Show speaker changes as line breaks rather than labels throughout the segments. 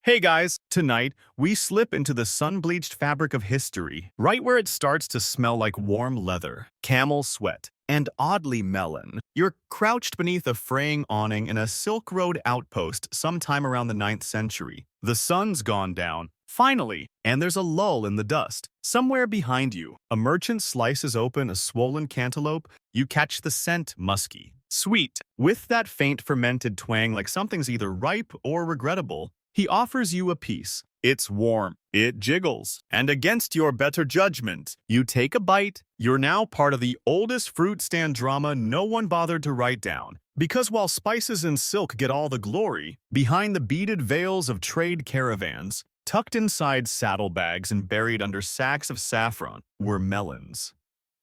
Hey guys, tonight we slip into the sun-bleached fabric of history, right where it starts to smell like warm leather, camel sweat, and oddly melon. You're crouched beneath a fraying awning in a Silk Road outpost sometime around the 9th century. The sun's gone down, finally, and there's a lull in the dust. Somewhere behind you, a merchant slices open a swollen cantaloupe. You catch the scent musky, sweet, with that faint fermented twang like something's either ripe or regrettable. He offers you a piece. It's warm, it jiggles, and against your better judgment, you take a bite. You're now part of the oldest fruit stand drama no one bothered to write down. Because while spices and silk get all the glory, behind the beaded veils of trade caravans, tucked inside saddlebags and buried under sacks of saffron, were melons.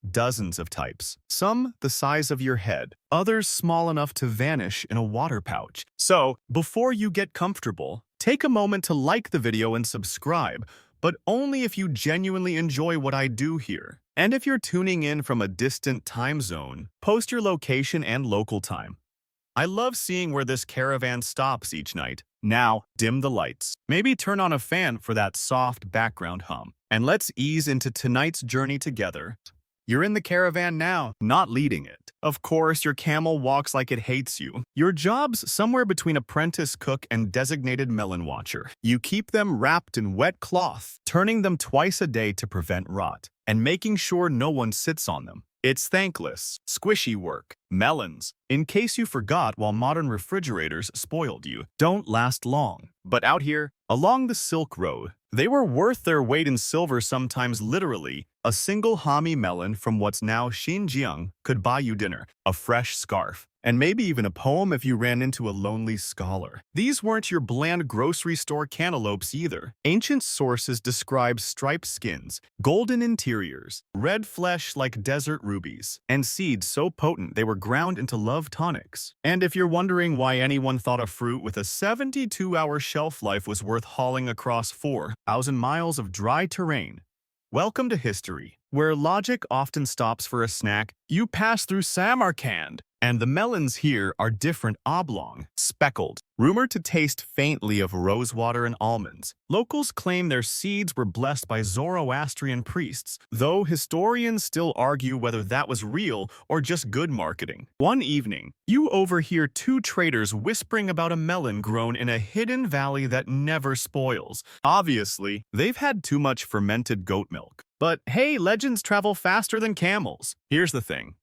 Dozens of types, some the size of your head, others small enough to vanish in a water pouch. So, before you get comfortable, take a moment to like the video and subscribe, but only if you genuinely enjoy what I do here. And if you're tuning in from a distant time zone, post your location and local time. I love seeing where this caravan stops each night. Now, dim the lights. Maybe turn on a fan for that soft background hum. And let's ease into tonight's journey together. You're in the caravan now, not leading it. Of course, your camel walks like it hates you. Your job's somewhere between apprentice cook and designated melon watcher. You keep them wrapped in wet cloth, turning them twice a day to prevent rot, and making sure no one sits on them. It's thankless, squishy work. Melons, in case you forgot while modern refrigerators spoiled you, don't last long. But out here, along the Silk Road, they were worth their weight in silver, sometimes literally. A single Hami melon from what's now Xinjiang could buy you dinner, a fresh scarf, and maybe even a poem if you ran into a lonely scholar. These weren't your bland grocery store cantaloupes either. Ancient sources describe striped skins, golden interiors, red flesh like desert rubies, and seeds so potent they were ground into love tonics. And if you're wondering why anyone thought a fruit with a 72-hour shelf life was worth hauling across 4,000 miles of dry terrain, welcome to history, where logic often stops for a snack. You pass through Samarkand, and the melons here are different, oblong, speckled, rumored to taste faintly of rosewater and almonds. Locals claim their seeds were blessed by Zoroastrian priests, though historians still argue whether that was real or just good marketing. One evening, you overhear two traders whispering about a melon grown in a hidden valley that never spoils. Obviously, they've had too much fermented goat milk. But hey, legends travel faster than camels. Here's the thing.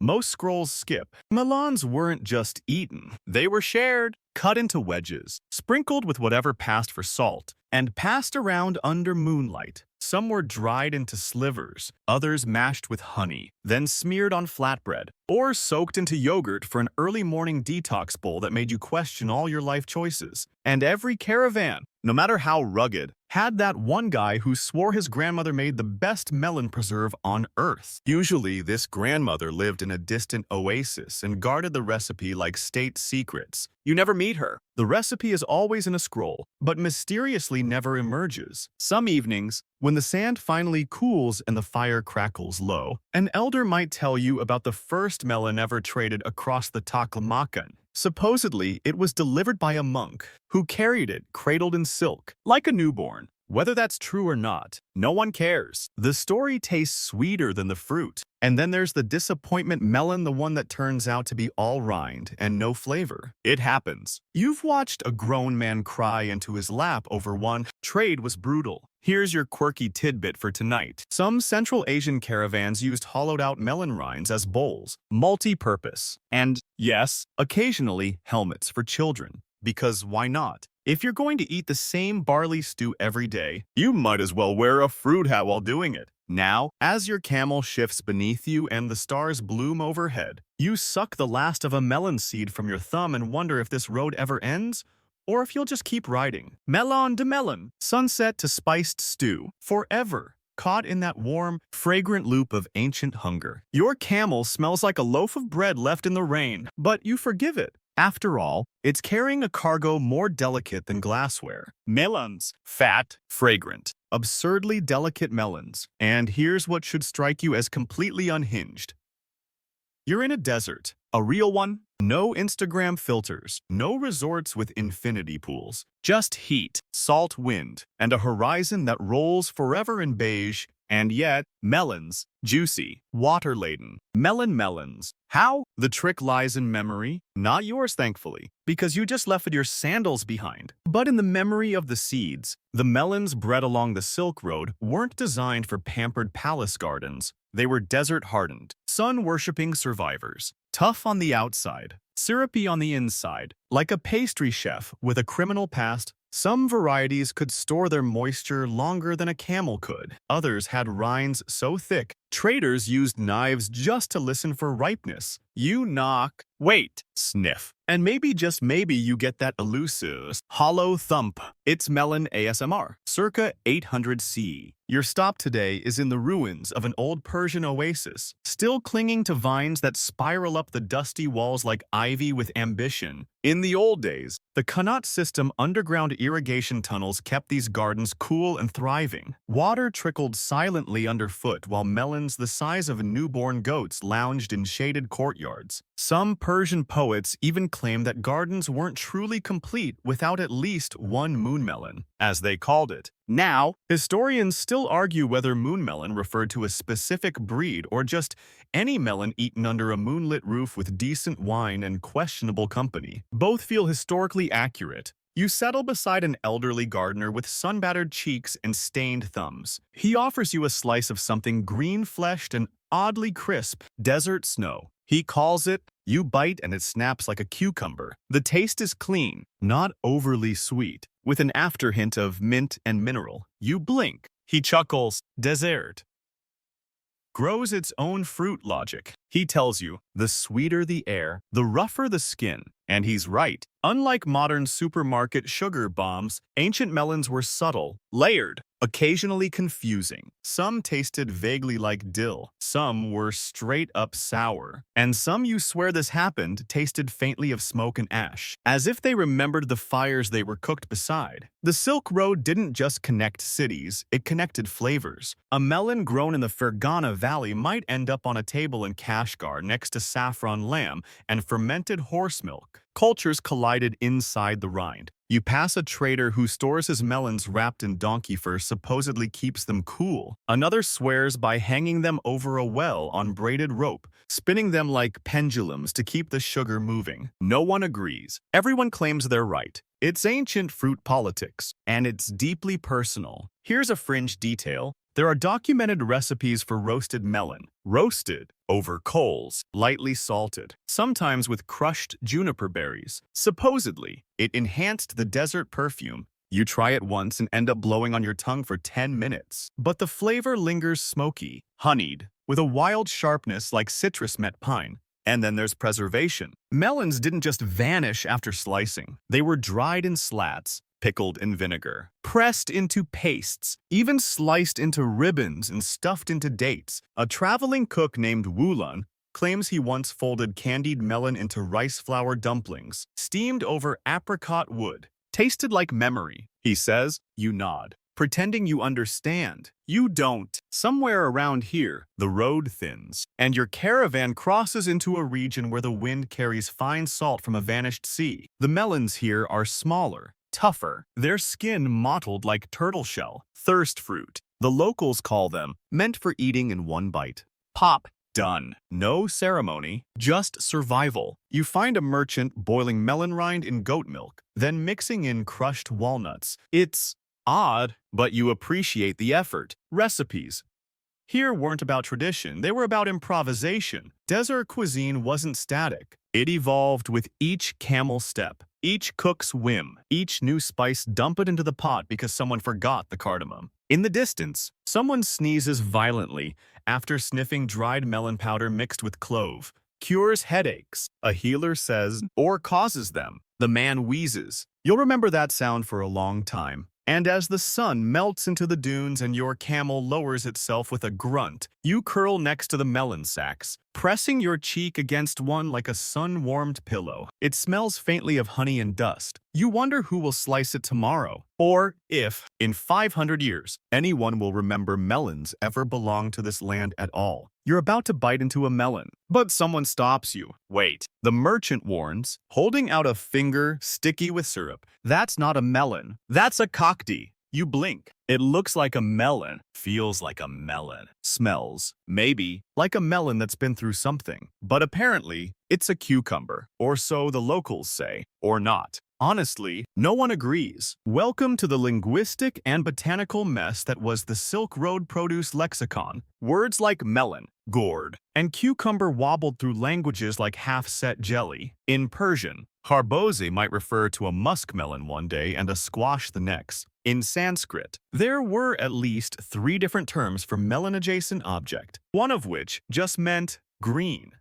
Most scrolls skip. Melons weren't just eaten. They were shared, cut into wedges, sprinkled with whatever passed for salt, and passed around under moonlight. Some were dried into slivers, others mashed with honey, then smeared on flatbread, or soaked into yogurt for an early morning detox bowl that made you question all your life choices. And every caravan, no matter how rugged, had that one guy who swore his grandmother made the best melon preserve on earth. Usually, this grandmother lived in a distant oasis and guarded the recipe like state secrets. You never meet her. The recipe is always in a scroll, but mysteriously never emerges. Some evenings, when the sand finally cools and the fire crackles low, an elder might tell you about the first melon ever traded across the Taklamakan. Supposedly, it was delivered by a monk who carried it cradled in silk, like a newborn. Whether that's true or not, no one cares. The story tastes sweeter than the fruit. And then there's the disappointment melon, the one that turns out to be all rind and no flavor. It happens. You've watched a grown man cry into his lap over one. Trade was brutal. Here's your quirky tidbit for tonight. Some Central Asian caravans used hollowed-out melon rinds as bowls, multi-purpose, and, yes, occasionally helmets for children. Because why not? If you're going to eat the same barley stew every day, you might as well wear a fruit hat while doing it. Now, as your camel shifts beneath you and the stars bloom overhead, you suck the last of a melon seed from your thumb and wonder if this road ever ends, or if you'll just keep riding. Melon to melon, sunset to spiced stew, forever caught in that warm, fragrant loop of ancient hunger. Your camel smells like a loaf of bread left in the rain, but you forgive it. After all, it's carrying a cargo more delicate than glassware. Melons. Fat, fragrant, absurdly delicate melons. And here's what should strike you as completely unhinged. You're in a desert, A real one? No Instagram filters, no resorts with infinity pools. Just heat, salt wind, and a horizon that rolls forever in beige. And yet, melons, juicy, water-laden. Melons. How? The trick lies in memory, not yours thankfully, because you just left your sandals behind. But in the memory of the seeds, the melons bred along the Silk Road weren't designed for pampered palace gardens. They were desert-hardened, sun-worshipping survivors. Tough on the outside, syrupy on the inside. Like a pastry chef with a criminal past, some varieties could store their moisture longer than a camel could. Others had rinds so thick, traders used knives just to listen for ripeness. You knock, wait, sniff, and maybe just maybe you get that elusive, hollow thump. It's Melon ASMR, circa 800 CE. Your stop today is in the ruins of an old Persian oasis, still clinging to vines that spiral up the dusty walls like ivy with ambition. In the old days, the Qanat system underground irrigation tunnels kept these gardens cool and thriving. Water trickled silently underfoot while melons the size of newborn goats lounged in shaded courtyards. Some Persian poets even claimed that gardens weren't truly complete without at least one moonmelon, as they called it. Now, historians still argue whether moonmelon referred to a specific breed or just any melon eaten under a moonlit roof with decent wine and questionable company. Both feel historically accurate. You settle beside an elderly gardener with sun-battered cheeks and stained thumbs. He offers you a slice of something green-fleshed and oddly crisp, desert snow. He calls it, you bite and it snaps like a cucumber. The taste is clean, not overly sweet, with an after hint of mint and mineral. You blink. He chuckles, dessert. Grows its own fruit logic. He tells you, the sweeter the air, the rougher the skin. And he's right. Unlike modern supermarket sugar bombs, ancient melons were subtle, layered, occasionally confusing. Some tasted vaguely like dill, some were straight up sour, and some, you swear this happened, tasted faintly of smoke and ash, as if they remembered the fires they were cooked beside. The Silk Road didn't just connect cities, it connected flavors. A melon grown in the Fergana Valley might end up on a table in Kashgar next to saffron lamb and fermented horse milk. Cultures collided inside the rind. You pass a trader who stores his melons wrapped in donkey fur, supposedly keeps them cool. Another swears by hanging them over a well on braided rope, spinning them like pendulums to keep the sugar moving. No one agrees. Everyone claims they're right. It's ancient fruit politics, and it's deeply personal. Here's a fringe detail. There are documented recipes for roasted melon, roasted over coals, lightly salted, sometimes with crushed juniper berries. Supposedly, it enhanced the desert perfume. You try it once and end up blowing on your tongue for 10 minutes. But the flavor lingers smoky, honeyed, with a wild sharpness like citrus met pine. And then there's preservation. Melons didn't just vanish after slicing. They were dried in slats, pickled in vinegar, pressed into pastes, even sliced into ribbons and stuffed into dates. A traveling cook named Wulan claims he once folded candied melon into rice flour dumplings, steamed over apricot wood. Tasted like memory, he says. You nod, pretending you understand. You don't. Somewhere around here, the road thins, and your caravan crosses into a region where the wind carries fine salt from a vanished sea. The melons here are smaller, tougher, their skin mottled like turtle shell, thirst fruit. The locals call them, meant for eating in one bite. Pop, done. No ceremony, just survival. You find a merchant boiling melon rind in goat milk, then mixing in crushed walnuts. It's odd, but you appreciate the effort. Recipes here weren't about tradition, they were about improvisation. Desert cuisine wasn't static. It evolved with each camel step, each cook's whim, each new spice dump it into the pot because someone forgot the cardamom. In the distance, someone sneezes violently after sniffing dried melon powder mixed with clove. Cures headaches, a healer says, or causes them. The man wheezes. You'll remember that sound for a long time. And as the sun melts into the dunes and your camel lowers itself with a grunt, you curl next to the melon sacks, pressing your cheek against one like a sun-warmed pillow. It smells faintly of honey and dust. You wonder who will slice it tomorrow, or if, in 500 years, anyone will remember melons ever belonged to this land at all. You're about to bite into a melon, but someone stops you. Wait. The merchant warns, holding out a finger sticky with syrup. That's not a melon. That's a cocktail. You blink. It looks like a melon, feels like a melon, smells, maybe, like a melon that's been through something. But apparently, it's a cucumber, or so the locals say, or not. Honestly, no one agrees. Welcome to the linguistic and botanical mess that was the Silk Road produce lexicon. Words like melon, gourd, and cucumber wobbled through languages like half-set jelly. In Persian, Harboze might refer to a muskmelon one day and a squash the next. In Sanskrit, there were at least 3 different terms for melon-adjacent object, one of which just meant green.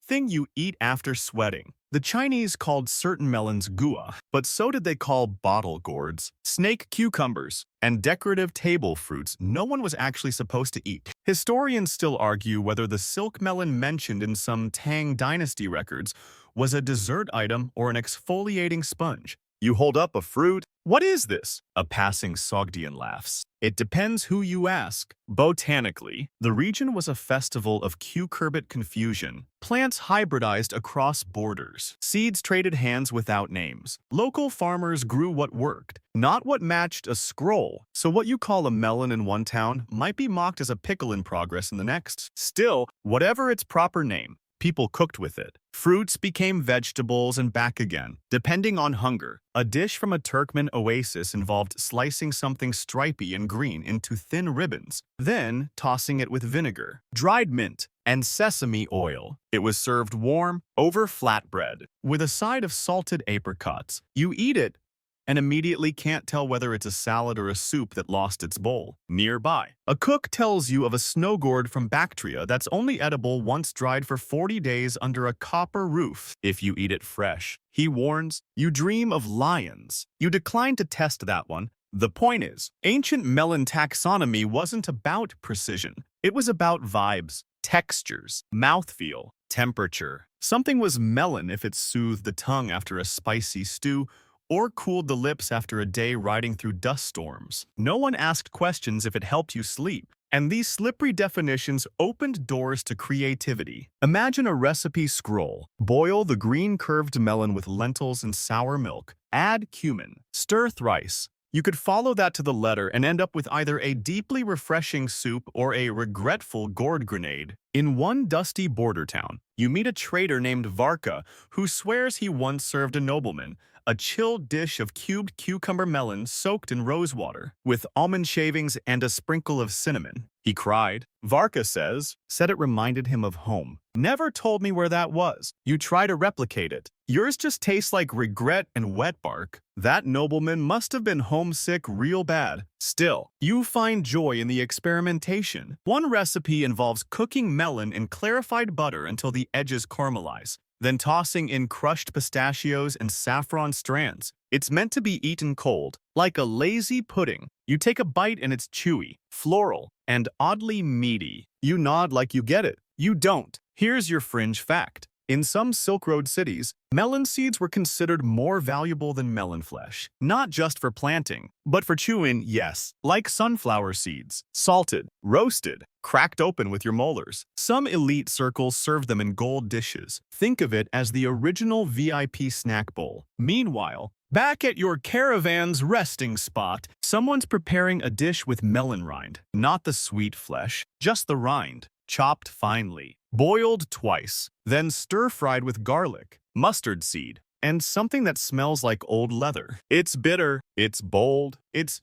Thing you eat after sweating. The Chinese called certain melons gua, but so did they call bottle gourds, snake cucumbers, and decorative table fruits no one was actually supposed to eat. Historians still argue whether the silk melon mentioned in some Tang Dynasty records was a dessert item or an exfoliating sponge. You hold up a fruit. What is this? A passing Sogdian laughs. It depends who you ask. Botanically, the region was a festival of cucurbit confusion. Plants hybridized across borders. Seeds traded hands without names. Local farmers grew what worked, not what matched a scroll. So what you call a melon in one town might be mocked as a pickle in progress in the next. Still, whatever its proper name, people cooked with it. Fruits became vegetables and back again, depending on hunger. A dish from a Turkmen oasis involved slicing something stripy and green into thin ribbons, then tossing it with vinegar, dried mint, and sesame oil. It was served warm, over flatbread, with a side of salted apricots. You eat it, and immediately can't tell whether it's a salad or a soup that lost its bowl. Nearby, a cook tells you of a snow gourd from Bactria that's only edible once dried for 40 days under a copper roof if you eat it fresh. He warns, you dream of lions. You decline to test that one. The point is, ancient melon taxonomy wasn't about precision. It was about vibes, textures, mouthfeel, temperature. Something was melon if it soothed the tongue after a spicy stew, or cooled the lips after a day riding through dust storms. No one asked questions if it helped you sleep, and these slippery definitions opened doors to creativity. Imagine a recipe scroll. Boil the green curved melon with lentils and sour milk. Add cumin. Stir thrice. You could follow that to the letter and end up with either a deeply refreshing soup or a regretful gourd grenade. In one dusty border town, you meet a trader named Varka who swears he once served a nobleman a chilled dish of cubed cucumber melon soaked in rosewater, with almond shavings and a sprinkle of cinnamon. He cried. Varka said it reminded him of home. Never told me where that was. You try to replicate it. Yours just tastes like regret and wet bark. That nobleman must have been homesick real bad. Still, you find joy in the experimentation. One recipe involves cooking melon in clarified butter until the edges caramelize, then tossing in crushed pistachios and saffron strands. It's meant to be eaten cold, like a lazy pudding. You take a bite and it's chewy, floral, and oddly meaty. You nod like you get it. You don't. Here's your fringe fact. In some Silk Road cities, melon seeds were considered more valuable than melon flesh. Not just for planting, but for chewing, yes. Like sunflower seeds. Salted, roasted, cracked open with your molars. Some elite circles serve them in gold dishes. Think of it as the original VIP snack bowl. Meanwhile, back at your Caravans resting spot, someone's preparing a dish with melon rind. Not the sweet flesh, just the rind. Chopped finely, boiled twice, then stir-fried with garlic, mustard seed, and something that smells like old leather. It's bitter, it's bold, it's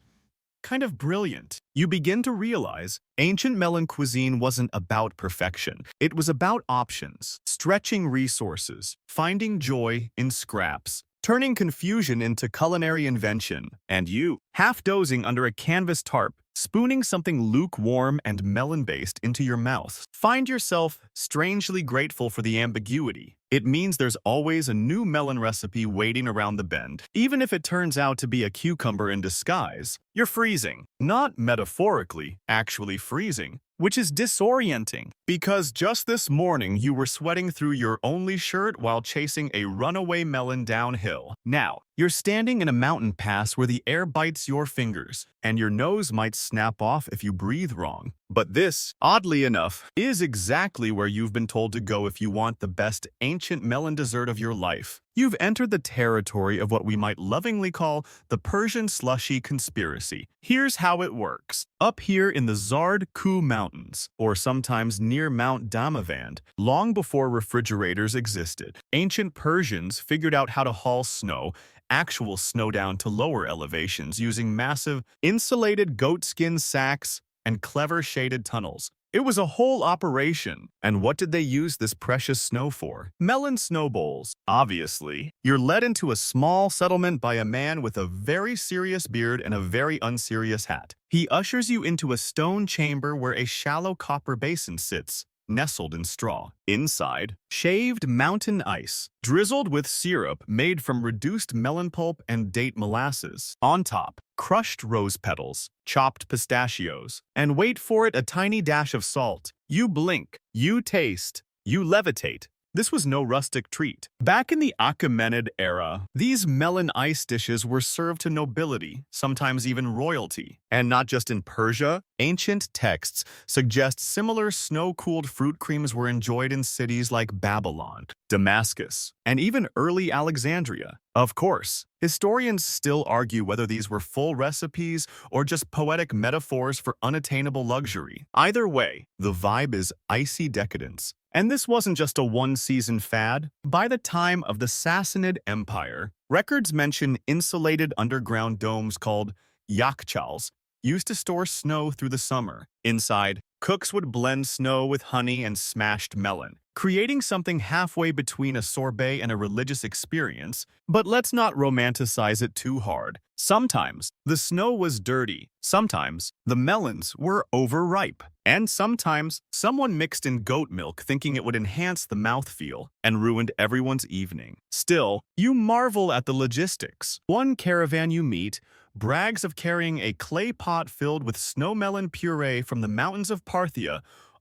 kind of brilliant. You begin to realize ancient melon cuisine wasn't about perfection. It was about options, stretching resources, finding joy in scraps, turning confusion into culinary invention. And you, half dozing under a canvas tarp, spooning something lukewarm and melon-based into your mouth. Find yourself strangely grateful for the ambiguity. It means there's always a new melon recipe waiting around the bend. Even if it turns out to be a cucumber in disguise, you're freezing. Not metaphorically, actually freezing, which is disorienting. Because just this morning you were sweating through your only shirt while chasing a runaway melon downhill. Now, you're standing in a mountain pass where the air bites your fingers, and your nose might snap off if you breathe wrong. But this, oddly enough, is exactly where you've been told to go if you want the best ancient melon dessert of your life. You've entered the territory of what we might lovingly call the Persian slushy conspiracy. Here's how it works. Up here in the Zard Ku Mountains, or sometimes near Mount Damavand, long before refrigerators existed, ancient Persians figured out how to haul snow, actual snow, down to lower elevations using massive insulated goatskin sacks and clever shaded tunnels. It was a whole operation. And what did they use this precious snow for? Melon snow bowls. Obviously, you're led into a small settlement by a man with a very serious beard and a very unserious hat. He ushers you into a stone chamber where a shallow copper basin sits, nestled in straw. Inside, shaved mountain ice, drizzled with syrup made from reduced melon pulp and date molasses. On top, crushed rose petals, chopped pistachios, and wait for it, a tiny dash of salt. You blink, you taste, you levitate. This was no rustic treat. Back in the Achaemenid era, these melon ice dishes were served to nobility, sometimes even royalty. And not just in Persia, ancient texts suggest similar snow-cooled fruit creams were enjoyed in cities like Babylon, Damascus, and even early Alexandria. Of course, historians still argue whether these were full recipes or just poetic metaphors for unattainable luxury. Either way, the vibe is icy decadence. And this wasn't just a one-season fad. By the time of the Sassanid Empire, records mention insulated underground domes called yakhchals, used to store snow through the summer. Inside, cooks would blend snow with honey and smashed melon, creating something halfway between a sorbet and a religious experience. But let's not romanticize it too hard. Sometimes the snow was dirty, sometimes the melons were overripe, and sometimes someone mixed in goat milk thinking it would enhance the mouthfeel and ruined everyone's evening. Still, you marvel at the logistics. One caravan you meet brags of carrying a clay pot filled with snow melon puree from the mountains of Parthia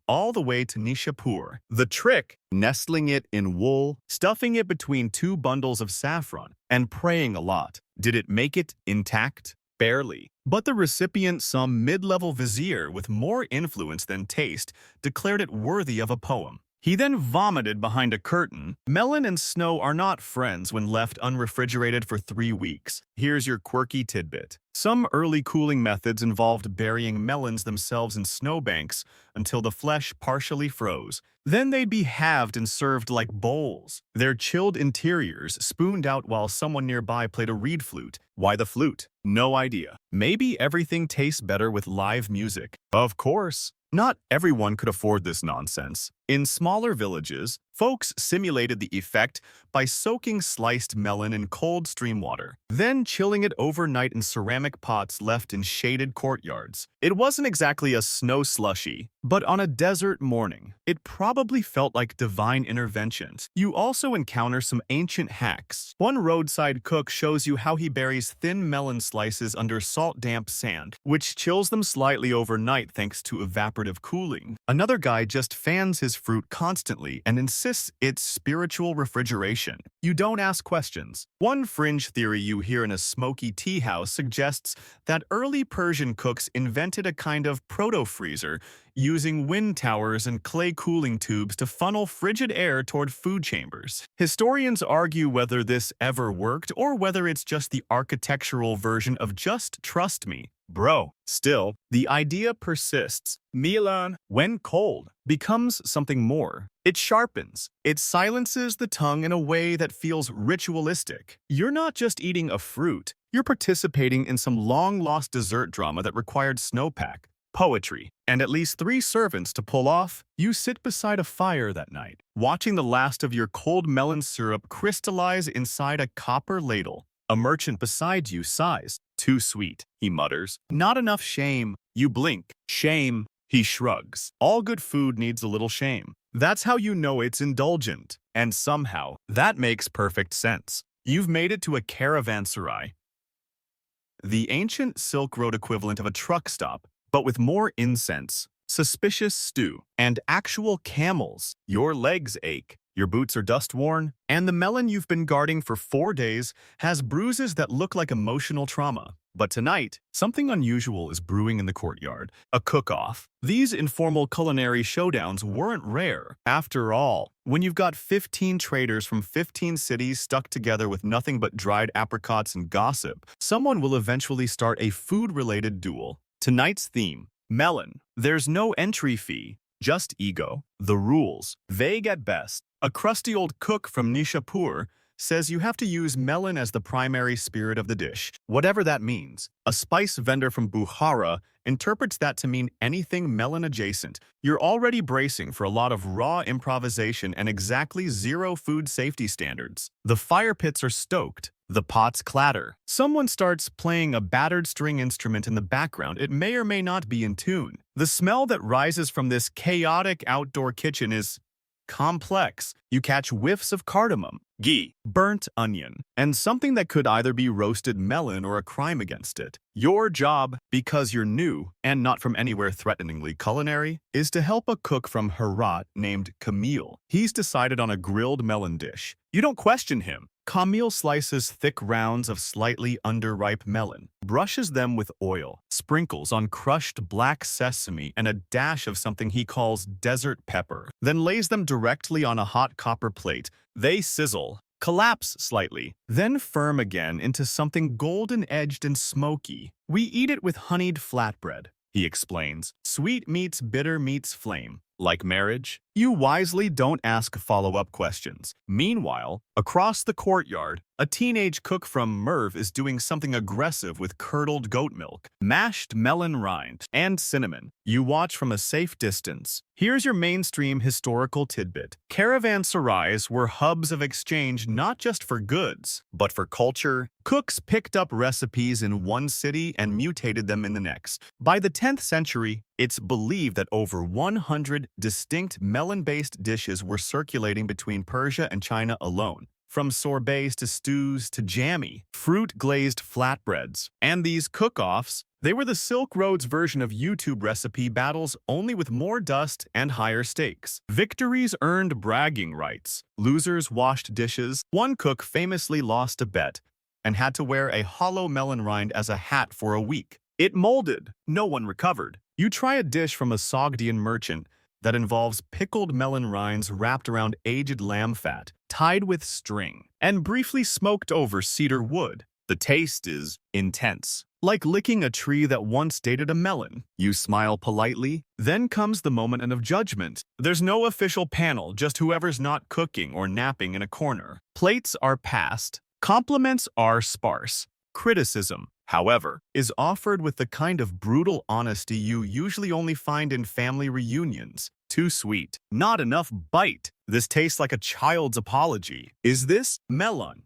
all the way to Nishapur. The trick? Nestling it in wool, stuffing it between two bundles of saffron, and praying a lot. Did it make it intact? Barely. But the recipient, some mid-level vizier with more influence than taste, declared it worthy of a poem. He then vomited behind a curtain. Melon and snow are not friends when left unrefrigerated for 3 weeks. Here's your quirky tidbit. Some early cooling methods involved burying melons themselves in snowbanks until the flesh partially froze. Then they'd be halved and served like bowls, their chilled interiors spooned out while someone nearby played a reed flute. Why the flute? No idea. Maybe everything tastes better with live music. Of course. Not everyone could afford this nonsense. In smaller villages, folks simulated the effect by soaking sliced melon in cold stream water, then chilling it overnight in ceramic pots left in shaded courtyards. It wasn't exactly a snow slushy, but on a desert morning, it probably felt like divine intervention. You also encounter some ancient hacks. One roadside cook shows you how he buries thin melon slices under salt-damp sand, which chills them slightly overnight thanks to evaporative cooling. Another guy just fans his fruit constantly and insists it's spiritual refrigeration. You don't ask questions. One fringe theory you hear in a smoky tea house suggests that early Persian cooks invented a kind of proto-freezer using wind towers and clay cooling tubes to funnel frigid air toward food chambers. Historians argue whether this ever worked or whether it's just the architectural version of just trust me, bro. Still, the idea persists. Melon, when cold, becomes something more. It sharpens. It silences the tongue in a way that feels ritualistic. You're not just eating a fruit, you're participating in some long-lost dessert drama that required snowpack, poetry, and at least 3 servants to pull off. You sit beside a fire that night, watching the last of your cold melon syrup crystallize inside a copper ladle. A merchant beside you sighs. Too sweet, he mutters. Not enough shame. You blink. Shame. He shrugs. All good food needs a little shame. That's how you know it's indulgent. And somehow, that makes perfect sense. You've made it to a caravanserai, the ancient Silk Road equivalent of a truck stop, but with more incense, suspicious stew, and actual camels. Your legs ache. Your boots are dust-worn, and the melon you've been guarding for 4 days has bruises that look like emotional trauma. But tonight, something unusual is brewing in the courtyard. A cook-off. These informal culinary showdowns weren't rare. After all, when you've got 15 traders from 15 cities stuck together with nothing but dried apricots and gossip, someone will eventually start a food-related duel. Tonight's theme, Melon. There's no entry fee, just ego. The rules, vague at best. A crusty old cook from Nishapur says you have to use melon as the primary spirit of the dish, whatever that means. A spice vendor from Bukhara interprets that to mean anything melon adjacent. You're already bracing for a lot of raw improvisation and exactly zero food safety standards. The fire pits are stoked. The pots clatter. Someone starts playing a battered string instrument in the background. It may or may not be in tune. The smell that rises from this chaotic outdoor kitchen is complex. You catch whiffs of cardamom, ghee, burnt onion, and something that could either be roasted melon or a crime against it. Your job, because you're new and not from anywhere threateningly culinary, is to help a cook from Herat named Camille. He's decided on a grilled melon dish. You don't question him. Camille slices thick rounds of slightly underripe melon, brushes them with oil, sprinkles on crushed black sesame and a dash of something he calls desert pepper, then lays them directly on a hot copper plate. They sizzle, collapse slightly, then firm again into something golden-edged and smoky. We eat it with honeyed flatbread, he explains. Sweet meets bitter meets flame. Like marriage, you wisely don't ask follow-up questions. Meanwhile, across the courtyard, a teenage cook from Merv is doing something aggressive with curdled goat milk, mashed melon rind, and cinnamon. You watch from a safe distance. Here's your mainstream historical tidbit. Caravanserais were hubs of exchange not just for goods, but for culture. Cooks picked up recipes in one city and mutated them in the next. By the 10th century, it's believed that over 100 distinct melon-based dishes were circulating between Persia and China alone, from sorbets to stews to jammy, fruit-glazed flatbreads. And these cook-offs, they were the Silk Road's version of YouTube recipe battles, only with more dust and higher stakes. Victories earned bragging rights. Losers washed dishes. One cook famously lost a bet and had to wear a hollow melon rind as a hat for a week. It molded. No one recovered. You try a dish from a Sogdian merchant that involves pickled melon rinds wrapped around aged lamb fat, tied with string, and briefly smoked over cedar wood. The taste is intense, like licking a tree that once dated a melon. You smile politely, then comes the moment of judgment. There's no official panel, just whoever's not cooking or napping in a corner. Plates are passed. Compliments are sparse. Criticism, however, is offered with the kind of brutal honesty you usually only find in family reunions. Too sweet. Not enough bite. This tastes like a child's apology. Is this melon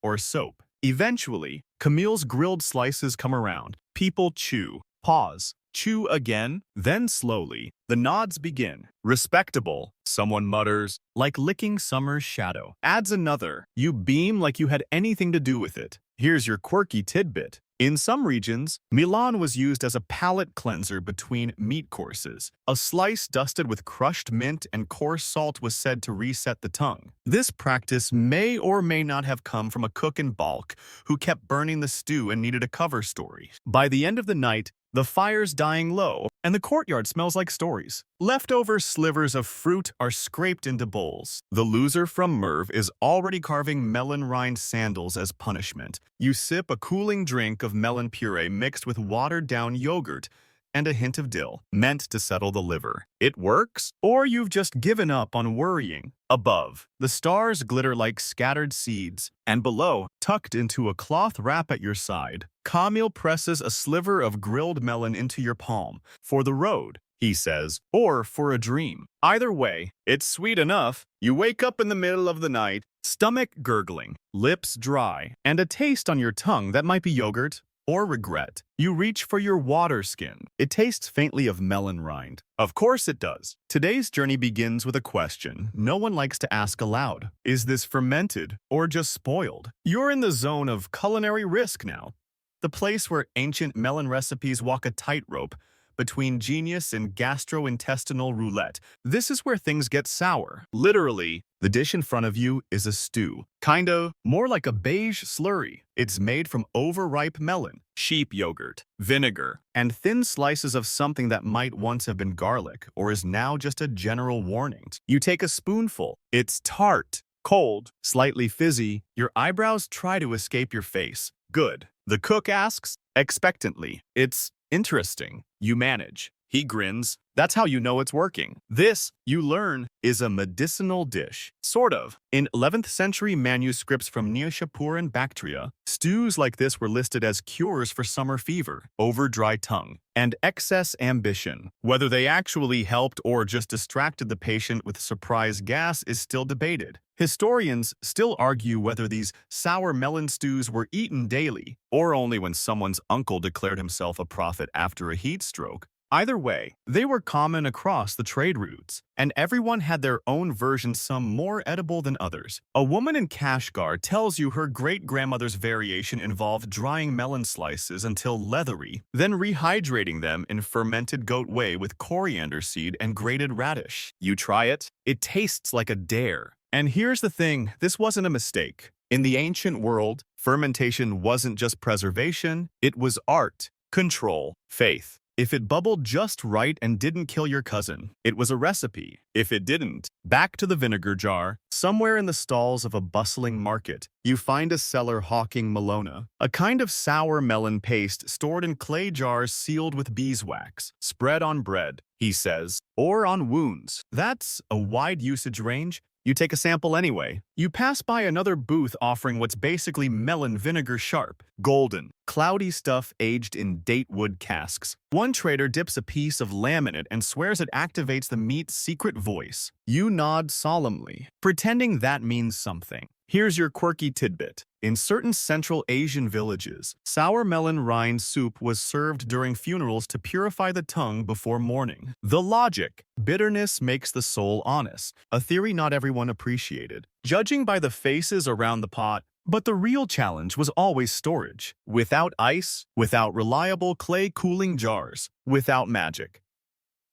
or soap? Eventually, Camille's grilled slices come around. People chew. Pause. Chew again. Then slowly, the nods begin. Respectable, someone mutters, like licking summer's shadow. Adds another. You beam like you had anything to do with it. Here's your quirky tidbit. In some regions, Melon was used as a palate cleanser between meat courses. A slice dusted with crushed mint and coarse salt was said to reset the tongue. This practice may or may not have come from a cook in Balkh who kept burning the stew and needed a cover story. By the end of the night, the fire's dying low, and the courtyard smells like stories. Leftover slivers of fruit are scraped into bowls. The loser from Merv is already carving melon rind sandals as punishment. You sip a cooling drink of melon puree mixed with watered-down yogurt and a hint of dill, meant to settle the liver. It works? Or you've just given up on worrying. Above, the stars glitter like scattered seeds, and below, tucked into a cloth wrap at your side, Camille presses a sliver of grilled melon into your palm. For the road, he says, or for a dream. Either way, it's sweet enough. You wake up in the middle of the night, stomach gurgling, lips dry, and a taste on your tongue that might be yogurt or regret. You reach for your water skin. It tastes faintly of melon rind. Of course it does. Today's journey begins with a question no one likes to ask aloud. Is this fermented or just spoiled? You're in the zone of culinary risk now. The place where ancient melon recipes walk a tightrope between genius and gastrointestinal roulette. This is where things get sour. Literally, the dish in front of you is a stew. Kinda more like a beige slurry. It's made from overripe melon, sheep yogurt, vinegar, and thin slices of something that might once have been garlic or is now just a general warning. You take a spoonful. It's tart, cold, slightly fizzy. Your eyebrows try to escape your face. Good. The cook asks, expectantly, "It's interesting." You manage. He grins. That's how you know it's working. This, you learn, is a medicinal dish. Sort of. In 11th century manuscripts from Neoshapur and Bactria, stews like this were listed as cures for summer fever, over dry tongue, and excess ambition. Whether they actually helped or just distracted the patient with surprise gas is still debated. Historians still argue whether these sour melon stews were eaten daily, or only when someone's uncle declared himself a prophet after a heat stroke. Either way, they were common across the trade routes, and everyone had their own version, some more edible than others. A woman in Kashgar tells you her great-grandmother's variation involved drying melon slices until leathery, then rehydrating them in fermented goat whey with coriander seed and grated radish. You try it, it tastes like a dare. And here's the thing, this wasn't a mistake. In the ancient world, fermentation wasn't just preservation, it was art, control, faith. If it bubbled just right and didn't kill your cousin, it was a recipe. If it didn't, back to the vinegar jar. Somewhere in the stalls of a bustling market, you find a seller hawking Melona, a kind of sour melon paste stored in clay jars sealed with beeswax. Spread on bread, he says, or on wounds. That's a wide usage range. You take a sample anyway. You pass by another booth offering what's basically melon vinegar sharp, golden, cloudy stuff aged in datewood casks. One trader dips a piece of lamb in it and swears it activates the meat's secret voice. You nod solemnly, pretending that means something. Here's your quirky tidbit. In certain Central Asian villages, sour melon rind soup was served during funerals to purify the tongue before mourning. The logic: bitterness makes the soul honest, a theory not everyone appreciated, judging by the faces around the pot. But the real challenge was always storage. Without ice, without reliable clay cooling jars, without magic.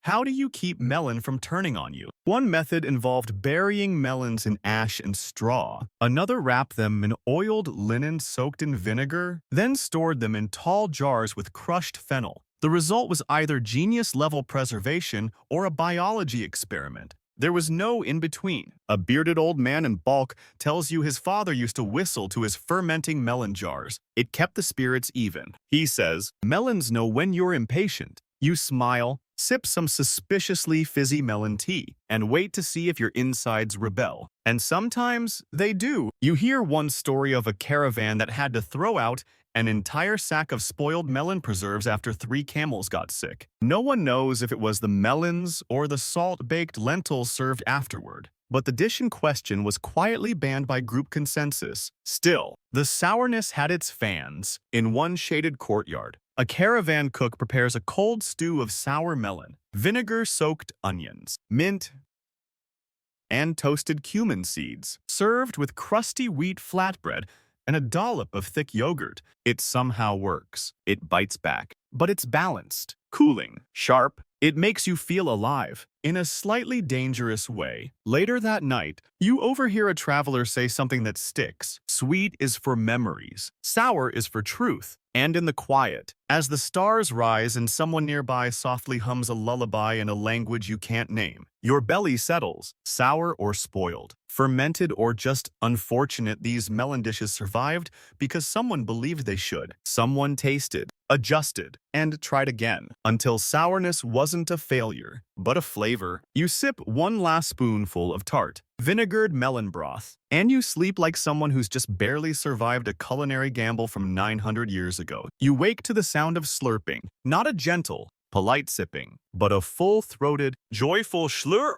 How do you keep melon from turning on you? One method involved burying melons in ash and straw. Another wrapped them in oiled linen soaked in vinegar, then stored them in tall jars with crushed fennel. The result was either genius-level preservation or a biology experiment. There was no in-between. A bearded old man in bulk tells you his father used to whistle to his fermenting melon jars. It kept the spirits even. He says, melons know when you're impatient. You smile, sip some suspiciously fizzy melon tea, and wait to see if your insides rebel. And sometimes they do. You hear one story of a caravan that had to throw out an entire sack of spoiled melon preserves after 3 camels got sick. No one knows if it was the melons or the salt-baked lentils served afterward, but the dish in question was quietly banned by group consensus. Still, the sourness had its fans. In one shaded courtyard, a caravan cook prepares a cold stew of sour melon, vinegar-soaked onions, mint, and toasted cumin seeds, served with crusty wheat flatbread and a dollop of thick yogurt. It somehow works. It bites back, but it's balanced, cooling, sharp. It makes you feel alive, in a slightly dangerous way. Later that night, you overhear a traveler say something that sticks. Sweet is for memories. Sour is for truth. And in the quiet, as the stars rise and someone nearby softly hums a lullaby in a language you can't name, your belly settles, sour or spoiled, fermented or just unfortunate. These melon dishes survived because someone believed they should. Someone tasted, adjusted, and tried again, until sourness wasn't a failure, but a flavor. You sip one last spoonful of tart, vinegared melon broth, and you sleep like someone who's just barely survived a culinary gamble from 900 years ago. You wake to the sound of slurping, not a gentle, polite sipping, but a full-throated, joyful schlurp.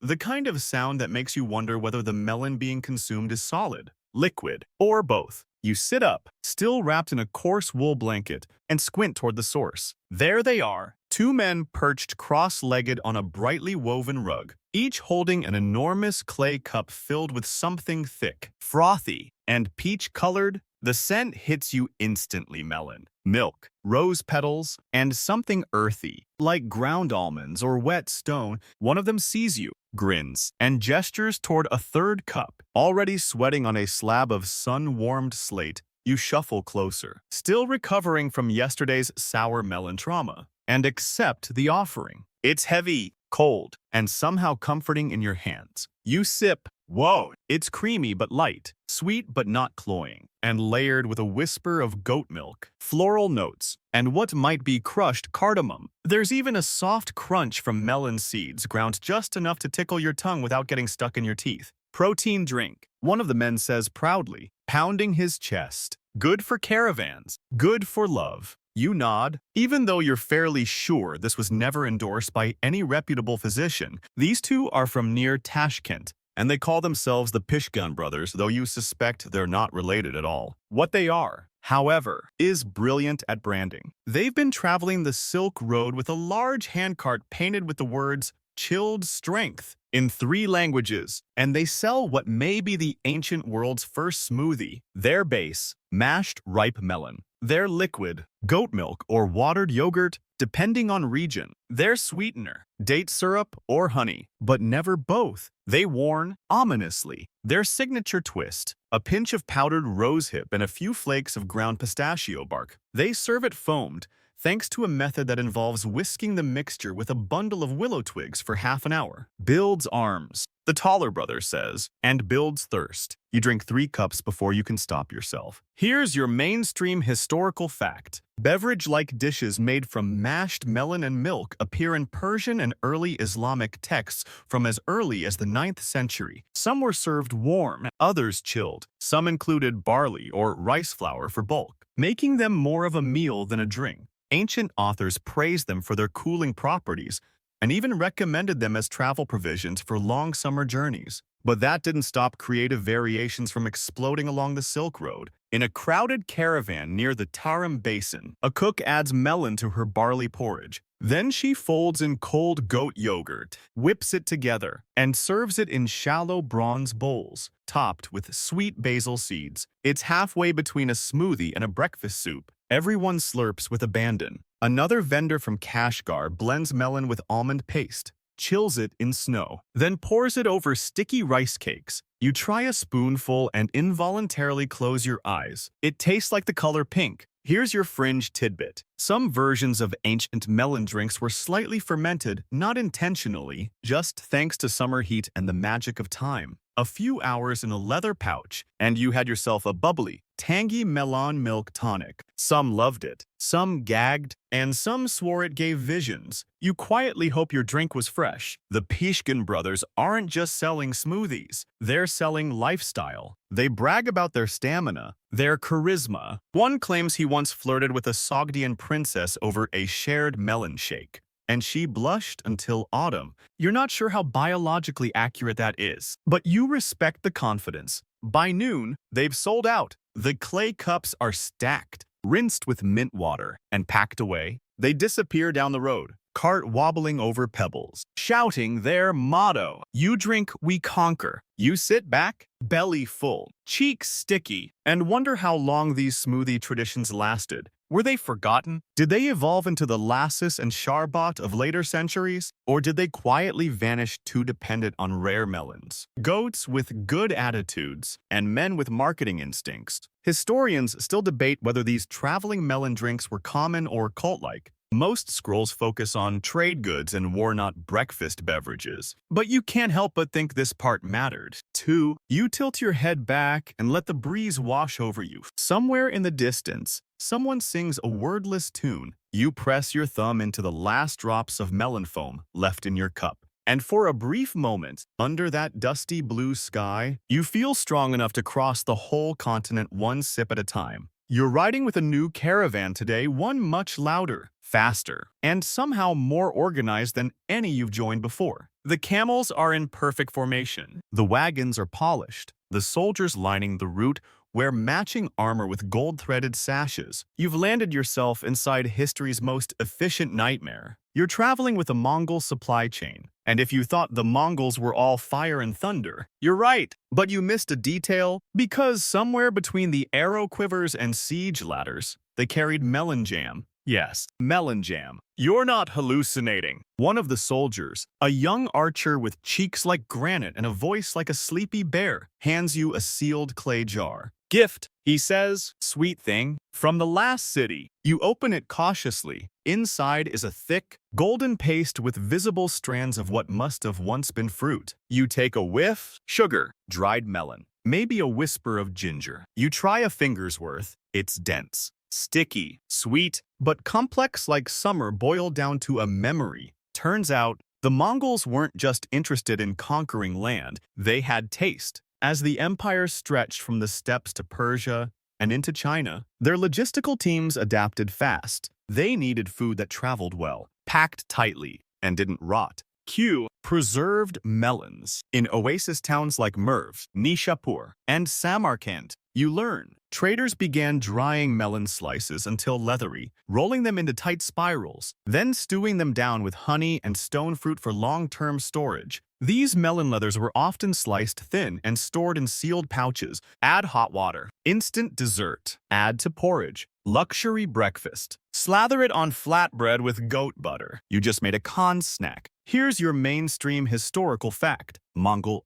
The kind of sound that makes you wonder whether the melon being consumed is solid, liquid, or both. You sit up, still wrapped in a coarse wool blanket, and squint toward the source. There they are, 2 men perched cross-legged on a brightly woven rug, each holding an enormous clay cup filled with something thick, frothy, and peach-colored. The scent hits you instantly, melon, milk, rose petals, and something earthy, like ground almonds or wet stone. One of them sees you, grins, and gestures toward a third cup. Already sweating on a slab of sun-warmed slate, you shuffle closer, still recovering from yesterday's sour melon trauma, and accept the offering. It's heavy, cold, and somehow comforting in your hands. You sip. Whoa! It's creamy but light, sweet but not cloying, and layered with a whisper of goat milk, floral notes, and what might be crushed cardamom. There's even a soft crunch from melon seeds ground just enough to tickle your tongue without getting stuck in your teeth. Protein drink, one of the men says proudly, pounding his chest. Good for caravans, good for love. You nod. Even though you're fairly sure this was never endorsed by any reputable physician, these two are from near Tashkent, and they call themselves the Pishgun brothers, though you suspect they're not related at all. What they are, however, is brilliant at branding. They've been traveling the Silk Road with a large handcart painted with the words "Chilled Strength" in 3 languages, and they sell what may be the ancient world's first smoothie. Their base, mashed ripe melon. Their liquid, goat milk or watered yogurt, depending on region. Their sweetener, date syrup or honey, but never both. They warn, ominously, their signature twist, a pinch of powdered rosehip and a few flakes of ground pistachio bark. They serve it foamed, thanks to a method that involves whisking the mixture with a bundle of willow twigs for half an hour. Builds arms, the taller brother says, and builds thirst. You drink 3 cups before you can stop yourself. Here's your mainstream historical fact. Beverage-like dishes made from mashed melon and milk appear in Persian and early Islamic texts from as early as the 9th century. Some were served warm, others chilled. Some included barley or rice flour for bulk, making them more of a meal than a drink. Ancient authors praised them for their cooling properties and even recommended them as travel provisions for long summer journeys. But that didn't stop creative variations from exploding along the Silk Road. In a crowded caravan near the Tarim Basin, a cook adds melon to her barley porridge. Then she folds in cold goat yogurt, whips it together, and serves it in shallow bronze bowls, topped with sweet basil seeds. It's halfway between a smoothie and a breakfast soup. Everyone slurps with abandon. Another vendor from Kashgar blends melon with almond paste, chills it in snow, then pours it over sticky rice cakes. You try a spoonful and involuntarily close your eyes. It tastes like the color pink. Here's your fringe tidbit. Some versions of ancient melon drinks were slightly fermented, not intentionally, just thanks to summer heat and the magic of time. A few hours in a leather pouch, and you had yourself a bubbly, tangy melon milk tonic. Some loved it, some gagged, and some swore it gave visions. You quietly hope your drink was fresh. The Pishkin brothers aren't just selling smoothies, they're selling lifestyle. They brag about their stamina, their charisma. One claims he once flirted with a Sogdian princess over a shared melon shake, and she blushed until autumn. You're not sure how biologically accurate that is, but you respect the confidence. By noon, they've sold out. The clay cups are stacked, rinsed with mint water, and packed away. They disappear down the road, cart wobbling over pebbles, shouting their motto. You drink, we conquer. You sit back, belly full, cheeks sticky, and wonder how long these smoothie traditions lasted. Were they forgotten? Did they evolve into the lassis and sharbat of later centuries? Or did they quietly vanish too dependent on rare melons? Goats with good attitudes and men with marketing instincts. Historians still debate whether these traveling melon drinks were common or cult-like. Most scrolls focus on trade goods and were not breakfast beverages. But you can't help but think this part mattered. 2. You tilt your head back and let the breeze wash over you. Somewhere in the distance, someone sings a wordless tune. You press your thumb into the last drops of melon foam left in your cup. And for a brief moment, under that dusty blue sky, you feel strong enough to cross the whole continent one sip at a time. You're riding with a new caravan today, one much louder, faster, and somehow more organized than any you've joined before. The camels are in perfect formation. The wagons are polished. The soldiers lining the route wear matching armor with gold-threaded sashes. You've landed yourself inside history's most efficient nightmare. You're traveling with a Mongol supply chain. And if you thought the Mongols were all fire and thunder, you're right. But you missed a detail because somewhere between the arrow quivers and siege ladders, they carried melon jam. Yes, melon jam. You're not hallucinating. One of the soldiers, a young archer with cheeks like granite and a voice like a sleepy bear, hands you a sealed clay jar. Gift, he says, sweet thing, from the last city. You open it cautiously. Inside is a thick, golden paste with visible strands of what must have once been fruit. You take a whiff, sugar, dried melon, maybe a whisper of ginger. You try a finger's worth. It's dense, sticky, sweet, but complex like summer boiled down to a memory. Turns out, the Mongols weren't just interested in conquering land, they had taste. As the empire stretched from the steppes to Persia and into China, their logistical teams adapted fast. They needed food that traveled well, packed tightly, and didn't rot. Q. Preserved melons. In oasis towns like Merv, Nishapur, and Samarkand, you learn. Traders began drying melon slices until leathery, rolling them into tight spirals, then stewing them down with honey and stone fruit for long-term storage. These melon leathers were often sliced thin and stored in sealed pouches. Add hot water. Instant dessert. Add to porridge. Luxury breakfast. Slather it on flatbread with goat butter. You just made a Khan snack. Here's your mainstream historical fact. Mongol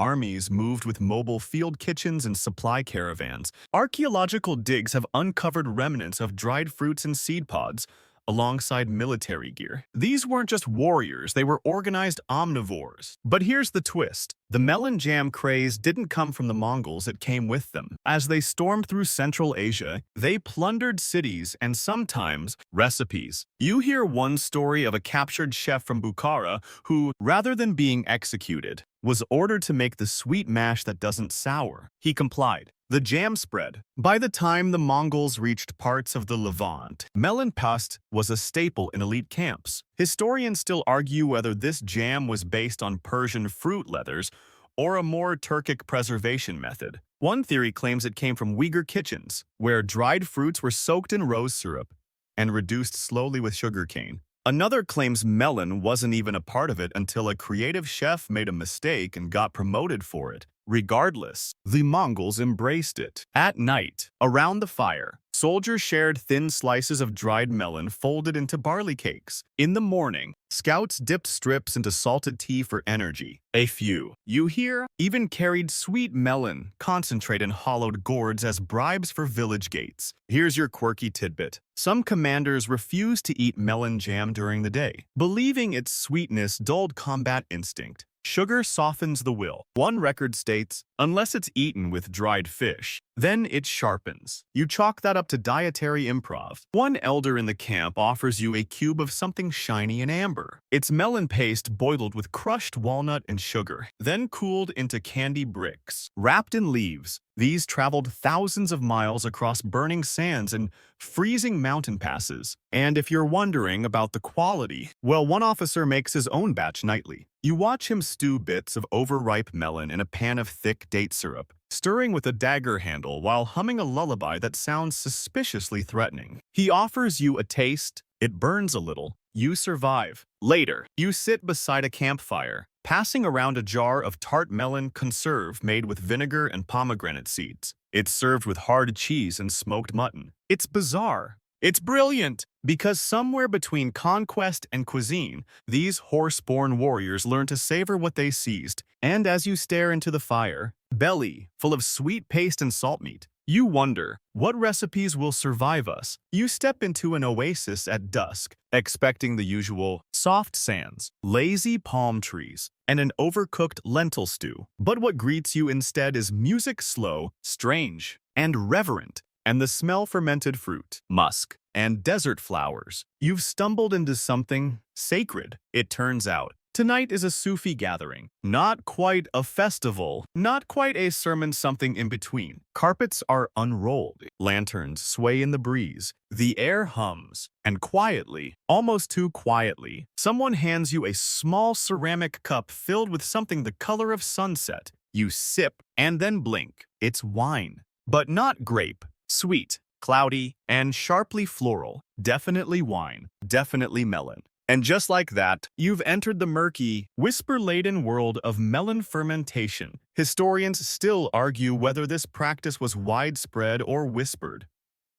armies moved with mobile field kitchens and supply caravans. Archaeological digs have uncovered remnants of dried fruits and seed pods, alongside military gear. These weren't just warriors, they were organized omnivores. But here's the twist. The melon jam craze didn't come from the Mongols, it came with them. As they stormed through Central Asia, they plundered cities and sometimes recipes. You hear one story of a captured chef from Bukhara who, rather than being executed, was ordered to make the sweet mash that doesn't sour. He complied. The jam spread. By the time the Mongols reached parts of the Levant, melon past was a staple in elite camps. Historians still argue whether this jam was based on Persian fruit leathers or a more Turkic preservation method. One theory claims it came from Uyghur kitchens, where dried fruits were soaked in rose syrup and reduced slowly with sugarcane. Another claims melon wasn't even a part of it until a creative chef made a mistake and got promoted for it. Regardless, the Mongols embraced it. At night, around the fire, soldiers shared thin slices of dried melon folded into barley cakes. In the morning, scouts dipped strips into salted tea for energy. A few, you hear, even carried sweet melon concentrate in hollowed gourds as bribes for village gates. Here's your quirky tidbit. Some commanders refused to eat melon jam during the day, believing its sweetness dulled combat instinct. Sugar softens the will. One record states, unless it's eaten with dried fish, then it sharpens. You chalk that up to dietary improv. One elder in the camp offers you a cube of something shiny and amber. It's melon paste boiled with crushed walnut and sugar, then cooled into candy bricks. Wrapped in leaves, these traveled thousands of miles across burning sands and freezing mountain passes. And if you're wondering about the quality, well, one officer makes his own batch nightly. You watch him stew bits of overripe melon in a pan of thick date syrup, stirring with a dagger handle while humming a lullaby that sounds suspiciously threatening. He offers you a taste, it burns a little, you survive. Later, you sit beside a campfire, passing around a jar of tart melon conserve made with vinegar and pomegranate seeds. It's served with hard cheese and smoked mutton. It's bizarre. It's brilliant, because somewhere between conquest and cuisine, these horse-born warriors learn to savor what they seized. And as you stare into the fire, belly full of sweet paste and salt meat, you wonder, what recipes will survive us? You step into an oasis at dusk, expecting the usual soft sands, lazy palm trees, and an overcooked lentil stew. But what greets you instead is music slow, strange, and reverent, and the smell fermented fruit, musk, and desert flowers. You've stumbled into something sacred, it turns out. Tonight is a Sufi gathering. Not quite a festival, not quite a sermon, something in between. Carpets are unrolled, lanterns sway in the breeze, the air hums, and quietly, almost too quietly, someone hands you a small ceramic cup filled with something the color of sunset. You sip and then blink. It's wine. But not grape. Sweet, cloudy, and sharply floral. Definitely wine. Definitely melon. And just like that, you've entered the murky, whisper-laden world of melon fermentation. Historians still argue whether this practice was widespread or whispered,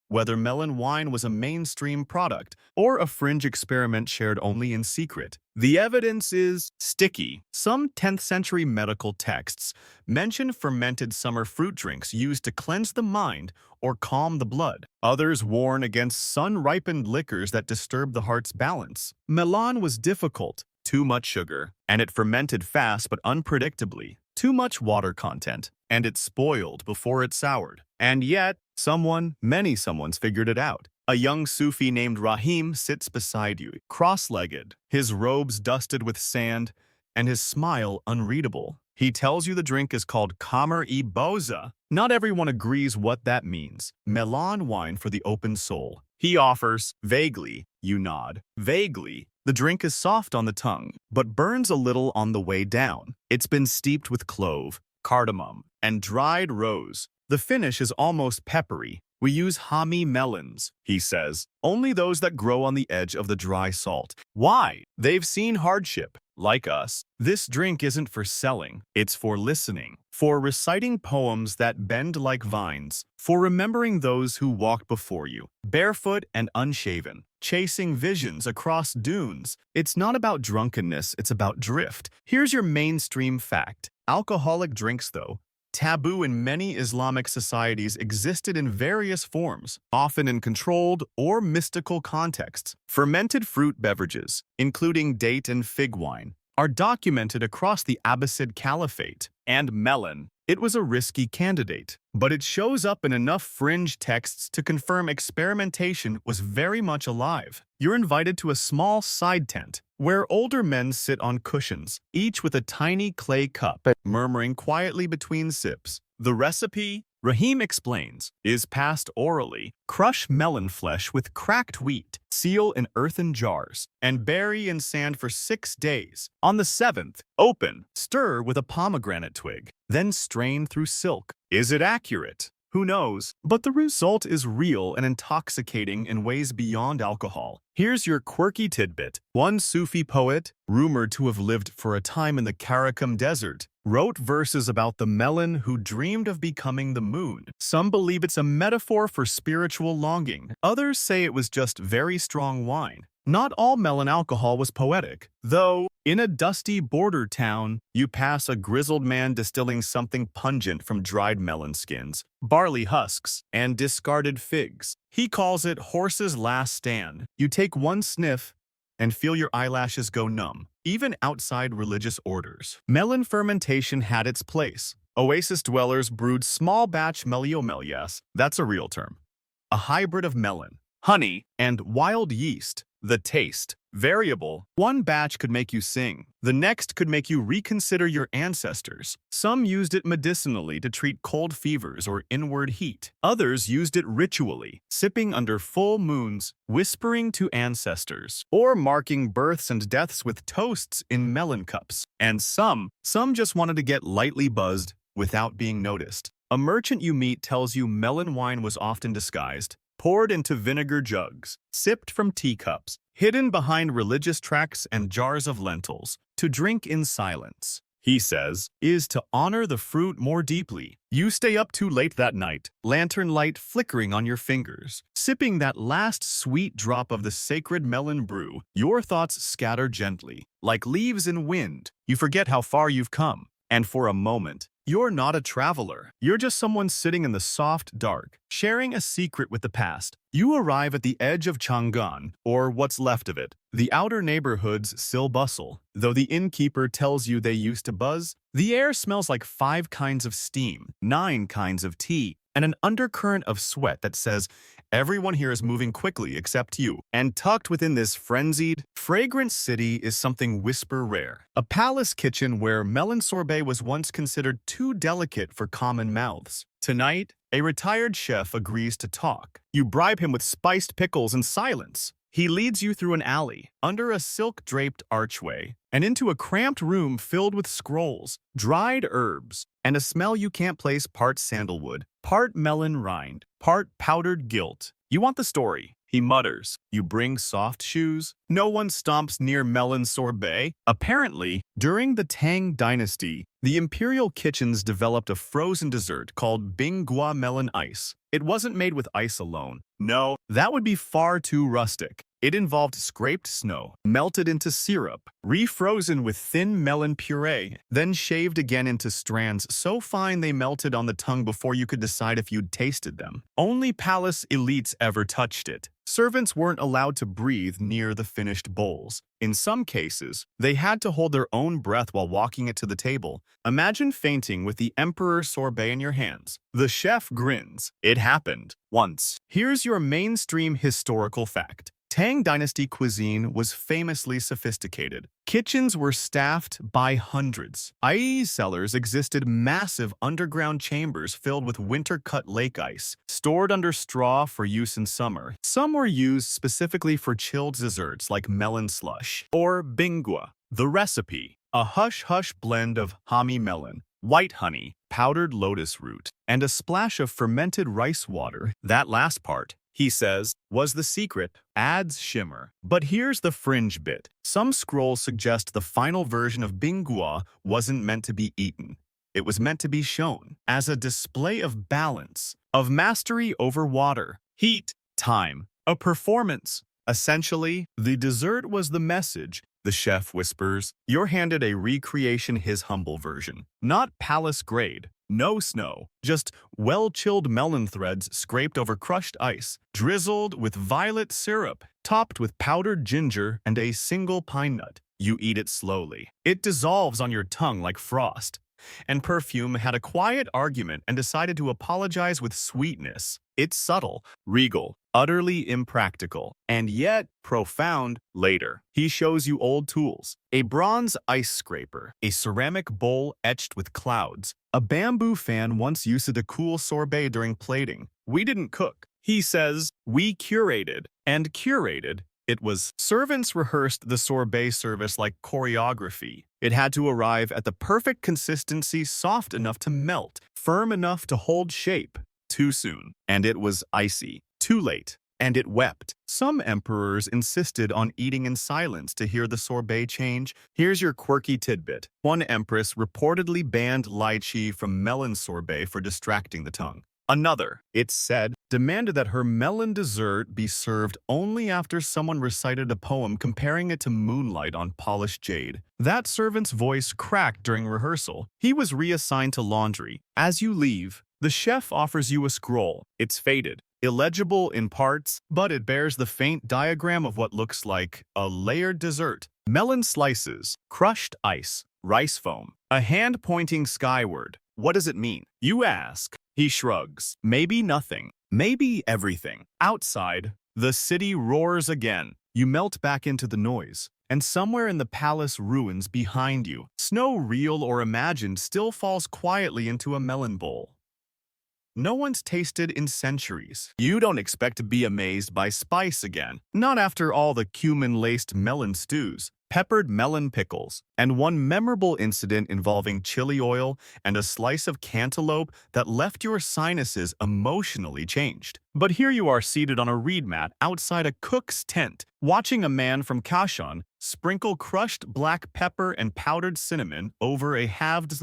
whether melon wine was a mainstream product or a fringe experiment shared only in secret. The evidence is sticky. Some 10th century medical texts mention fermented summer fruit drinks used to cleanse the mind or calm the blood. Others warn against sun-ripened liquors that disturb the heart's balance. Melon was difficult, too much sugar, and it fermented fast but unpredictably. Too much water content, and it spoiled before it soured. And yet, many someones figured it out. A young Sufi named Rahim sits beside you, cross-legged, his robes dusted with sand, and his smile unreadable. He tells you the drink is called Khamer-e-Boza. Not everyone agrees what that means. Melon wine for the open soul. He offers, vaguely, you nod, vaguely. The drink is soft on the tongue, but burns a little on the way down. It's been steeped with clove, cardamom, and dried rose. The finish is almost peppery. We use Hami melons, he says, only those that grow on the edge of the dry salt. Why? They've seen hardship. Like us, this drink isn't for selling, it's for listening, for reciting poems that bend like vines, for remembering those who walked before you, barefoot and unshaven, chasing visions across dunes. It's not about drunkenness, it's about drift. Here's your mainstream fact. Alcoholic drinks, though, taboo in many Islamic societies, existed in various forms, often in controlled or mystical contexts. Fermented fruit beverages, including date and fig wine, are documented across the Abbasid Caliphate. And melon, it was a risky candidate, but it shows up in enough fringe texts to confirm experimentation was very much alive. You're invited to a small side tent, where older men sit on cushions, each with a tiny clay cup, murmuring quietly between sips. The recipe, Rahim explains, is passed orally. Crush melon flesh with cracked wheat, seal in earthen jars, and bury in sand for 6 days. On the 7th, open, stir with a pomegranate twig, then strain through silk. Is it accurate? Who knows? But the result is real and intoxicating in ways beyond alcohol. Here's your quirky tidbit. One Sufi poet, rumored to have lived for a time in the Karakum Desert, wrote verses about the melon who dreamed of becoming the moon. Some believe it's a metaphor for spiritual longing. Others say it was just very strong wine. Not all melon alcohol was poetic, though. In a dusty border town, you pass a grizzled man distilling something pungent from dried melon skins, barley husks, and discarded figs. He calls it horse's last stand. You take one sniff and feel your eyelashes go numb, even outside religious orders. Melon fermentation had its place. Oasis dwellers brewed small-batch meliomelias, that's a real term, a hybrid of melon, honey, and wild yeast. The taste, variable. One batch could make you sing. The next could make you reconsider your ancestors. Some used it medicinally to treat cold fevers or inward heat. Others used it ritually, sipping under full moons, whispering to ancestors, or marking births and deaths with toasts in melon cups. And some just wanted to get lightly buzzed without being noticed. A merchant you meet tells you melon wine was often disguised, poured into vinegar jugs, sipped from teacups, hidden behind religious tracts and jars of lentils, to drink in silence. He says, is to honor the fruit more deeply. You stay up too late that night, lantern light flickering on your fingers, sipping that last sweet drop of the sacred melon brew. Your thoughts scatter gently, like leaves in wind. You forget how far you've come, and for a moment, you're not a traveler. You're just someone sitting in the soft dark, sharing a secret with the past. You arrive at the edge of Chang'an, or what's left of it. The outer neighborhoods still bustle, though the innkeeper tells you they used to buzz. The air smells like 5 kinds of steam, 9 kinds of tea, and an undercurrent of sweat that says, everyone here is moving quickly except you. And tucked within this frenzied, fragrant city is something whisper rare. A palace kitchen where melon sorbet was once considered too delicate for common mouths. Tonight, a retired chef agrees to talk. You bribe him with spiced pickles and silence. He leads you through an alley, under a silk-draped archway, and into a cramped room filled with scrolls, dried herbs, and a smell you can't place, part sandalwood, part melon rind, part powdered gilt. You want the story? He mutters. You bring soft shoes? No one stomps near melon sorbet. Apparently, during the Tang dynasty, the imperial kitchens developed a frozen dessert called Bingua melon ice. It wasn't made with ice alone. No, that would be far too rustic. It involved scraped snow, melted into syrup, refrozen with thin melon puree, then shaved again into strands so fine they melted on the tongue before you could decide if you'd tasted them. Only palace elites ever touched it. Servants weren't allowed to breathe near the finished bowls. In some cases, they had to hold their own breath while walking it to the table. Imagine fainting with the emperor's sorbet in your hands. The chef grins. It happened. Once. Here's your mainstream historical fact. Tang Dynasty cuisine was famously sophisticated. Kitchens were staffed by hundreds. Ice cellars existed, massive underground chambers filled with winter-cut lake ice, stored under straw for use in summer. Some were used specifically for chilled desserts like melon slush or bingua. The recipe: a hush-hush blend of hami melon, white honey, powdered lotus root, and a splash of fermented rice water. That last part, he says, was the secret, adds shimmer. But here's the fringe bit. Some scrolls suggest the final version of bingua wasn't meant to be eaten. It was meant to be shown as a display of balance, of mastery over water, heat, time, a performance. Essentially, the dessert was the message. The chef whispers, you're handed a recreation, his humble version. Not palace grade. No snow, just well-chilled melon threads scraped over crushed ice, drizzled with violet syrup, topped with powdered ginger and a single pine nut. You eat it slowly. It dissolves on your tongue like frost. And Perfume had a quiet argument and decided to apologize with sweetness. It's subtle, regal, utterly impractical, and yet profound. Later, he shows you old tools. A bronze ice scraper, a ceramic bowl etched with clouds, a bamboo fan once used to cool sorbet during plating. We didn't cook. He says, we curated. And curated, it was. Servants rehearsed the sorbet service like choreography. It had to arrive at the perfect consistency, soft enough to melt, firm enough to hold shape. Too soon, and it was icy. Too late, and it wept. Some emperors insisted on eating in silence to hear the sorbet change. Here's your quirky tidbit. One empress reportedly banned lychee from melon sorbet for distracting the tongue. Another, it's said, demanded that her melon dessert be served only after someone recited a poem comparing it to moonlight on polished jade. That servant's voice cracked during rehearsal. He was reassigned to laundry. As you leave, the chef offers you a scroll. It's faded, illegible in parts, but it bears the faint diagram of what looks like a layered dessert. Melon slices, crushed ice, rice foam, a hand pointing skyward. What does it mean? You ask. He shrugs. Maybe nothing. Maybe everything. Outside, the city roars again. You melt back into the noise. And somewhere in the palace ruins behind you, snow real or imagined still falls quietly into a melon bowl. No one's tasted in centuries. You don't expect to be amazed by spice again. Not after all the cumin-laced melon stews, peppered melon pickles, and one memorable incident involving chili oil and a slice of cantaloupe that left your sinuses emotionally changed. But here you are seated on a reed mat outside a cook's tent, watching a man from Kashan sprinkle crushed black pepper and powdered cinnamon over a halved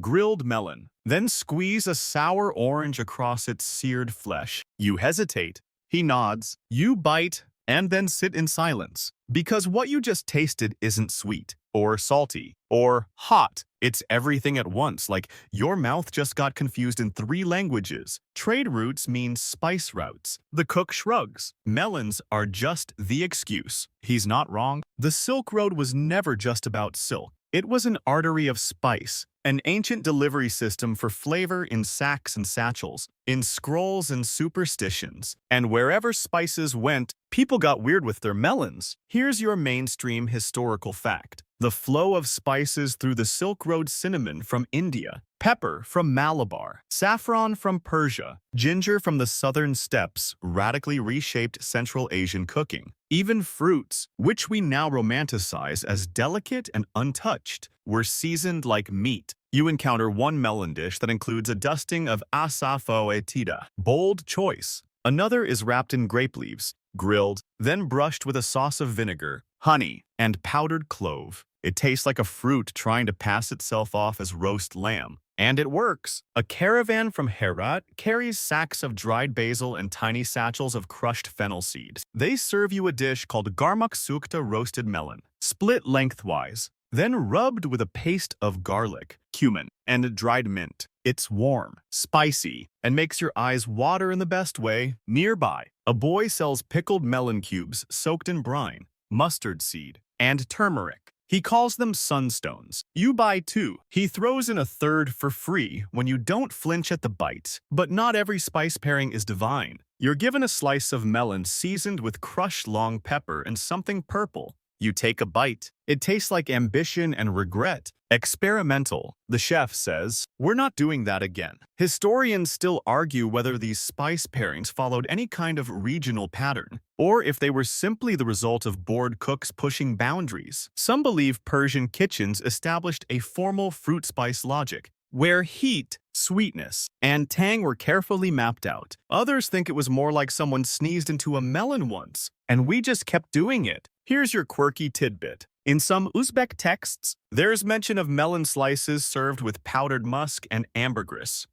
grilled melon, then squeeze a sour orange across its seared flesh. You hesitate. He nods. You bite, and then sit in silence. Because what you just tasted isn't sweet, or salty, or hot. It's everything at once, like your mouth just got confused in 3 languages. Trade routes mean spice routes. The cook shrugs. Melons are just the excuse. He's not wrong. The Silk Road was never just about silk. It was an artery of spice, an ancient delivery system for flavor in sacks and satchels, in scrolls and superstitions. And wherever spices went, people got weird with their melons. Here's your mainstream historical fact. The flow of spices through the Silk Road: cinnamon from India, pepper from Malabar, saffron from Persia, ginger from the southern steppes radically reshaped Central Asian cooking. Even fruits, which we now romanticize as delicate and untouched, were seasoned like meat. you encounter one melon dish that includes a dusting of asafoetida, bold choice. Another is wrapped in grape leaves, grilled, then brushed with a sauce of vinegar, honey, and powdered clove. It tastes like a fruit trying to pass itself off as roast lamb. And it works. A caravan from Herat carries sacks of dried basil and tiny satchels of crushed fennel seeds. They serve you a dish called garmak sukta roasted melon, split lengthwise, then rubbed with a paste of garlic, cumin, and dried mint. It's warm, spicy, and makes your eyes water in the best way. Nearby, a boy sells pickled melon cubes soaked in brine, mustard seed, and turmeric. He calls them sunstones. You buy two. He throws in a third for free when you don't flinch at the bite. But not every spice pairing is divine. You're given a slice of melon seasoned with crushed long pepper and something purple. You take a bite. It tastes like ambition and regret. Experimental, the chef says. We're not doing that again. Historians still argue whether these spice pairings followed any kind of regional pattern, or if they were simply the result of bored cooks pushing boundaries. Some believe Persian kitchens established a formal fruit spice logic, where heat, sweetness, and tang were carefully mapped out. Others think it was more like someone sneezed into a melon once, and we just kept doing it. Here's your quirky tidbit. In some Uzbek texts, there's mention of melon slices served with powdered musk and ambergris.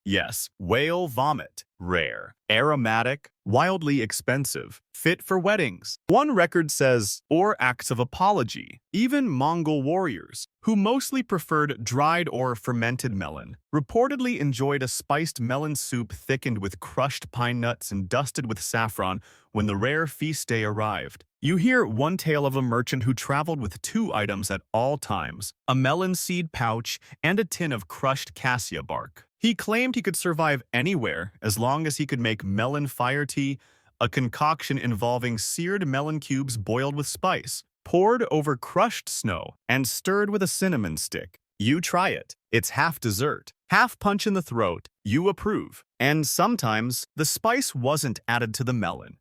Yes, whale vomit. Rare, aromatic, wildly expensive, fit for weddings. One record says, or acts of apology. Even Mongol warriors, who mostly preferred dried or fermented melon, reportedly enjoyed a spiced melon soup thickened with crushed pine nuts and dusted with saffron when the rare feast day arrived. You hear one tale of a merchant who traveled with two items at all times, a melon seed pouch and a tin of crushed cassia bark. He claimed he could survive anywhere as long as he could make melon fire tea, a concoction involving seared melon cubes boiled with spice, poured over crushed snow, and stirred with a cinnamon stick. You try it. It's half dessert, half punch in the throat. You approve. And sometimes, the spice wasn't added to the melon.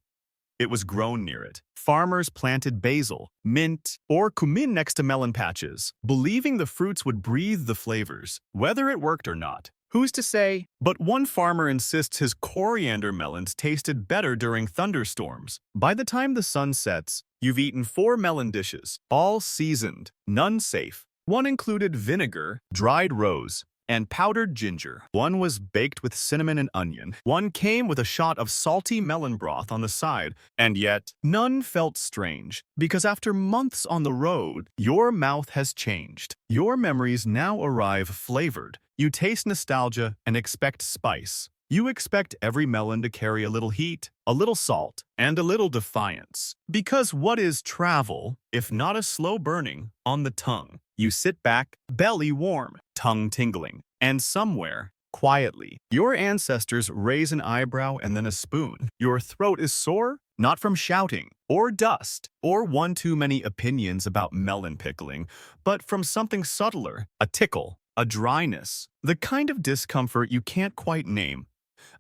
It was grown near it. Farmers planted basil, mint, or cumin next to melon patches, believing the fruits would breathe the flavors, whether it worked or not. Who's to say? But one farmer insists his coriander melons tasted better during thunderstorms. By the time the sun sets, you've eaten 4 melon dishes, all seasoned, none safe. One included vinegar, dried rose, and powdered ginger. One was baked with cinnamon and onion. One came with a shot of salty melon broth on the side. And yet, none felt strange, because after months on the road, your mouth has changed. Your memories now arrive flavored. You taste nostalgia and expect spice. You expect every melon to carry a little heat, a little salt, and a little defiance. Because what is travel, if not a slow burning, on the tongue? You sit back, belly warm, tongue tingling, and somewhere, quietly, your ancestors raise an eyebrow and then a spoon. Your throat is sore, not from shouting, or dust, or one too many opinions about melon pickling, but from something subtler, a tickle, a dryness, the kind of discomfort you can't quite name,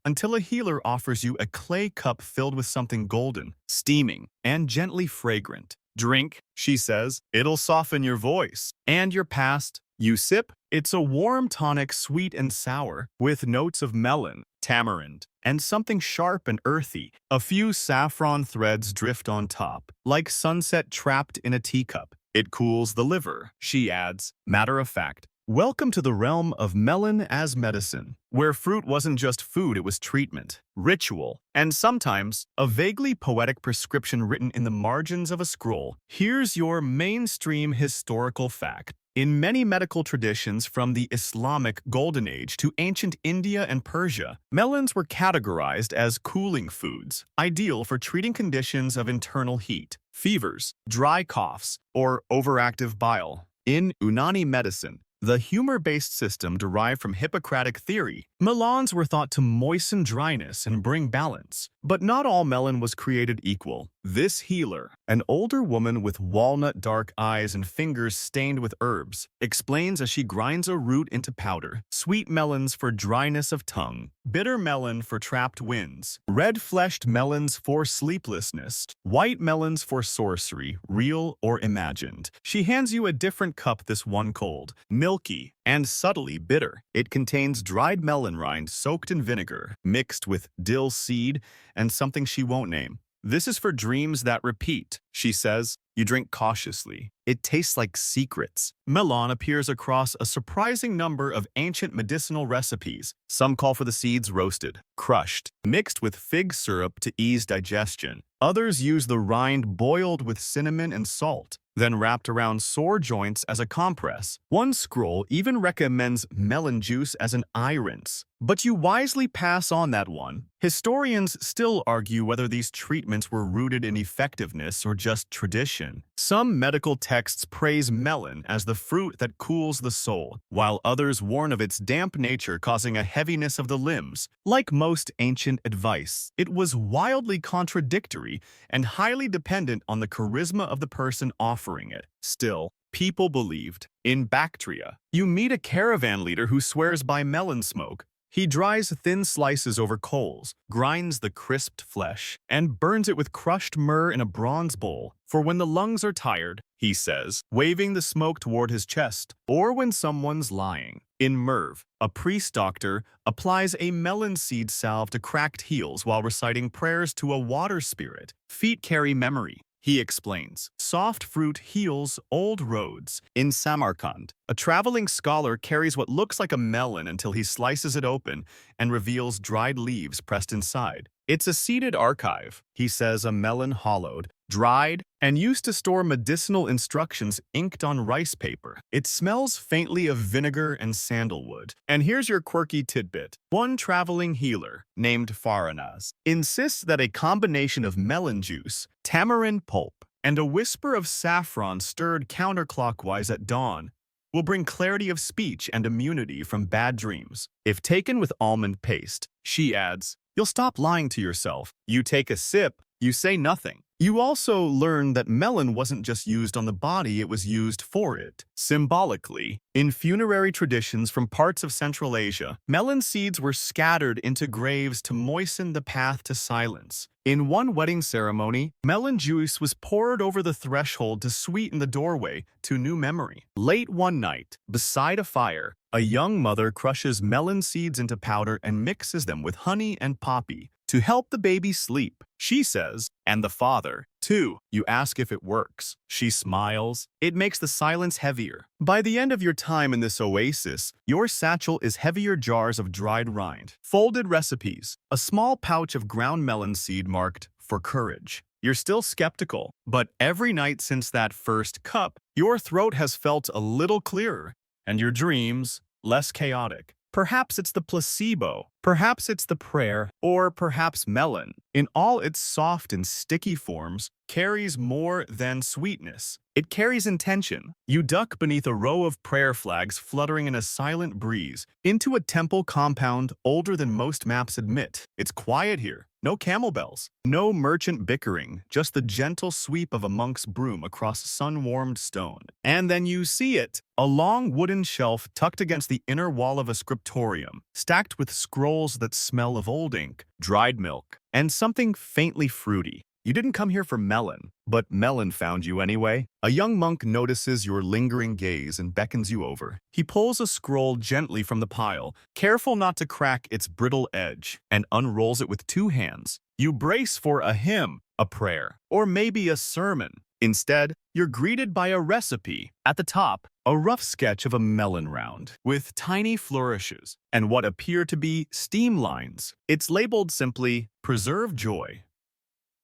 until a healer offers you a clay cup filled with something golden, steaming, and gently fragrant. Drink, she says, it'll soften your voice. And your past, you sip, it's a warm tonic, sweet and sour, with notes of melon, tamarind, and something sharp and earthy. A few saffron threads drift on top, like sunset trapped in a teacup. It cools the liver, she adds, matter of fact. Welcome to the realm of melon as medicine, where fruit wasn't just food, it was treatment, ritual, and sometimes a vaguely poetic prescription written in the margins of a scroll. Here's your mainstream historical fact. In many medical traditions from the Islamic Golden Age to ancient India and Persia, melons were categorized as cooling foods, ideal for treating conditions of internal heat, fevers, dry coughs, or overactive bile. In Unani medicine, the humor-based system derived from Hippocratic theory, melons were thought to moisten dryness and bring balance. But not all melon was created equal. This healer, an older woman with walnut-dark eyes and fingers stained with herbs, explains as she grinds a root into powder. Sweet melons for dryness of tongue, bitter melon for trapped winds, red-fleshed melons for sleeplessness, white melons for sorcery, real or imagined. She hands you a different cup, this one cold, milky, and subtly bitter. It contains dried melon rind soaked in vinegar, mixed with dill seed and something she won't name. This is for dreams that repeat, she says. You drink cautiously. It tastes like secrets. Melon appears across a surprising number of ancient medicinal recipes. Some call for the seeds roasted, crushed, mixed with fig syrup to ease digestion. Others use the rind boiled with cinnamon and salt, then wrapped around sore joints as a compress. One scroll even recommends melon juice as an eye rinse. But you wisely pass on that one. Historians still argue whether these treatments were rooted in effectiveness or just tradition. Some medical texts praise melon as the fruit that cools the soul, while others warn of its damp nature causing a heaviness of the limbs. Like most ancient advice, it was wildly contradictory and highly dependent on the charisma of the person offering it. Still, people believed. In Bactria, you meet a caravan leader who swears by melon smoke. He dries thin slices over coals, grinds the crisped flesh, and burns it with crushed myrrh in a bronze bowl. For when the lungs are tired, he says, waving the smoke toward his chest, or when someone's lying. In Merv, a priest-doctor applies a melon seed salve to cracked heels while reciting prayers to a water spirit. Feet carry memory. He explains, soft fruit heals old roads. In Samarkand, a traveling scholar carries what looks like a melon until he slices it open and reveals dried leaves pressed inside. It's a seeded archive, he says, a melon hollowed, dried, and used to store medicinal instructions inked on rice paper. It smells faintly of vinegar and sandalwood. And here's your quirky tidbit. One traveling healer, named Faranaz, insists that a combination of melon juice, tamarind pulp, and a whisper of saffron stirred counterclockwise at dawn will bring clarity of speech and immunity from bad dreams. If taken with almond paste, she adds, you'll stop lying to yourself. You take a sip, you say nothing. You also learn that melon wasn't just used on the body, it was used for it. Symbolically, in funerary traditions from parts of Central Asia, melon seeds were scattered into graves to moisten the path to silence. In one wedding ceremony, melon juice was poured over the threshold to sweeten the doorway to new memory. Late one night, beside a fire, a young mother crushes melon seeds into powder and mixes them with honey and poppy to help the baby sleep. She says, and the father, too. You ask if it works. She smiles. It makes the silence heavier. By the end of your time in this oasis, your satchel is heavier jars of dried rind, folded recipes, a small pouch of ground melon seed marked for courage. You're still skeptical, but every night since that first cup, your throat has felt a little clearer, and your dreams less chaotic. Perhaps it's the placebo, perhaps it's the prayer, or perhaps melon, in all its soft and sticky forms, carries more than sweetness. It carries intention. You duck beneath a row of prayer flags fluttering in a silent breeze into a temple compound older than most maps admit. It's quiet here. No camel bells, no merchant bickering, just the gentle sweep of a monk's broom across sun-warmed stone. And then you see it, a long wooden shelf tucked against the inner wall of a scriptorium, stacked with scrolls that smell of old ink, dried milk, and something faintly fruity. You didn't come here for melon, but melon found you anyway. A young monk notices your lingering gaze and beckons you over. He pulls a scroll gently from the pile, careful not to crack its brittle edge, and unrolls it with two hands. You brace for a hymn, a prayer, or maybe a sermon. Instead, you're greeted by a recipe. At the top, a rough sketch of a melon round, with tiny flourishes and what appear to be steam lines. It's labeled simply, Preserve Joy.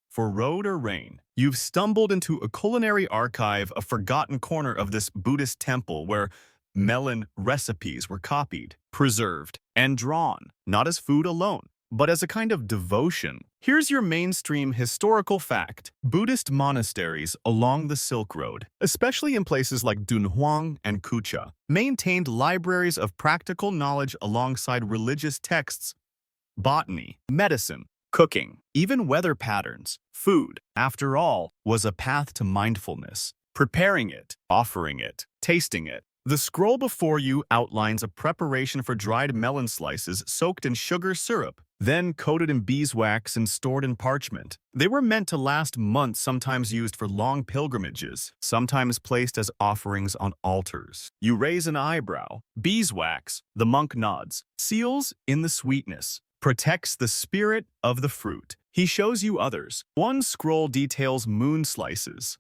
For road or rain, you've stumbled into a culinary archive, a forgotten corner of this Buddhist temple where melon recipes were copied, preserved, and drawn, not as food alone, but as a kind of devotion. Here's your mainstream historical fact. Buddhist monasteries along the Silk Road, especially in places like Dunhuang and Kucha, maintained libraries of practical knowledge alongside religious texts, botany, medicine, cooking, even weather patterns. Food, after all, was a path to mindfulness. Preparing it, offering it, tasting it, The scroll before you outlines a preparation for dried melon slices soaked in sugar syrup, then coated in beeswax and stored in parchment. They were meant to last months, sometimes used for long pilgrimages, sometimes placed as offerings on altars. You raise an eyebrow. Beeswax, the monk nods, seals in the sweetness, protects the spirit of the fruit. He shows you others. One scroll details moon slices,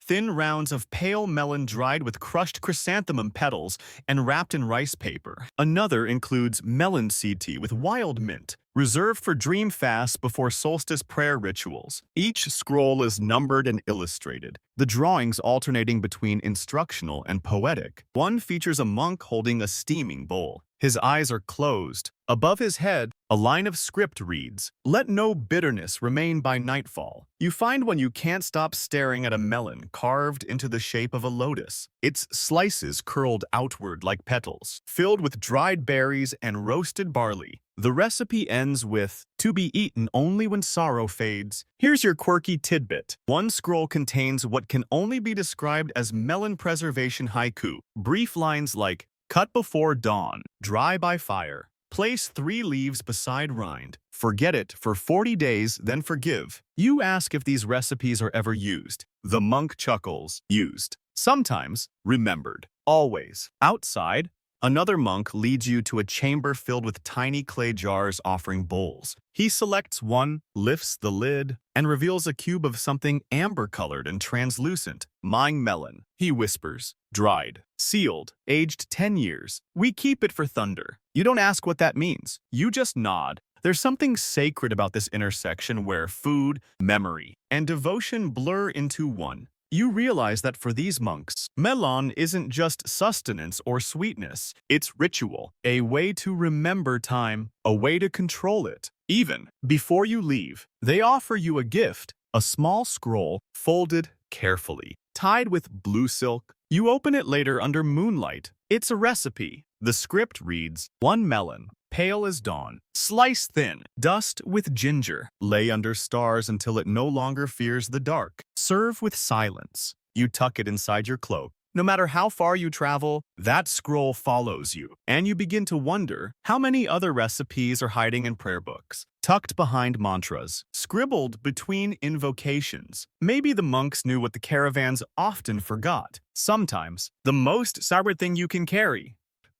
thin rounds of pale melon dried with crushed chrysanthemum petals and wrapped in rice paper. Another includes melon seed tea with wild mint, reserved for dream fasts before solstice prayer rituals. Each scroll is numbered and illustrated, the drawings alternating between instructional and poetic. One features a monk holding a steaming bowl. His eyes are closed. Above his head, a line of script reads, "Let no bitterness remain by nightfall." You find one you can't stop staring at a melon carved into the shape of a lotus, its slices curled outward like petals, filled with dried berries and roasted barley. The recipe ends with, "To be eaten only when sorrow fades." Here's your quirky tidbit. One scroll contains what can only be described as melon preservation haiku. Brief lines like, "Cut before dawn, dry by fire. Place 3 leaves beside rind. Forget it for 40 days, then forgive." You ask if these recipes are ever used. The monk chuckles. Used. Sometimes. Remembered. Always. Outside, another monk leads you to a chamber filled with tiny clay jars offering bowls. He selects one, lifts the lid, and reveals a cube of something amber-colored and translucent. "Mine melon," he whispers. "Dried, sealed, aged 10 years. We keep it for thunder." You don't ask what that means. You just nod. There's something sacred about this intersection where food, memory, and devotion blur into one. You realize that for these monks, melon isn't just sustenance or sweetness. It's ritual, a way to remember time, a way to control it. Even before you leave, they offer you a gift, a small scroll folded carefully, tied with blue silk. You open it later under moonlight. It's a recipe. The script reads, "One melon, pale as dawn, slice thin, dust with ginger, lay under stars until it no longer fears the dark. Serve with silence." You tuck it inside your cloak. No matter how far you travel, that scroll follows you, and you begin to wonder how many other recipes are hiding in prayer books, tucked behind mantras, scribbled between invocations. Maybe the monks knew what the caravans often forgot. Sometimes, the most sacred thing you can carry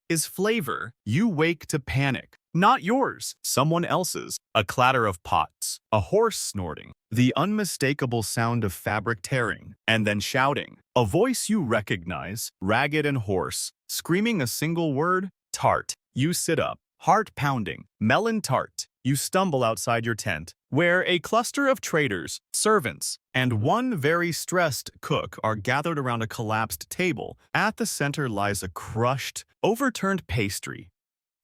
is flavor. You wake to panic. Not yours, someone else's. A clatter of pots, a horse snorting, the unmistakable sound of fabric tearing, and then shouting. A voice you recognize, ragged and hoarse, screaming a single word, "Tart." You sit up, heart pounding. Melon tart. You stumble outside your tent, where a cluster of traders, servants, and one very stressed cook are gathered around a collapsed table. At the center lies a crushed, overturned pastry.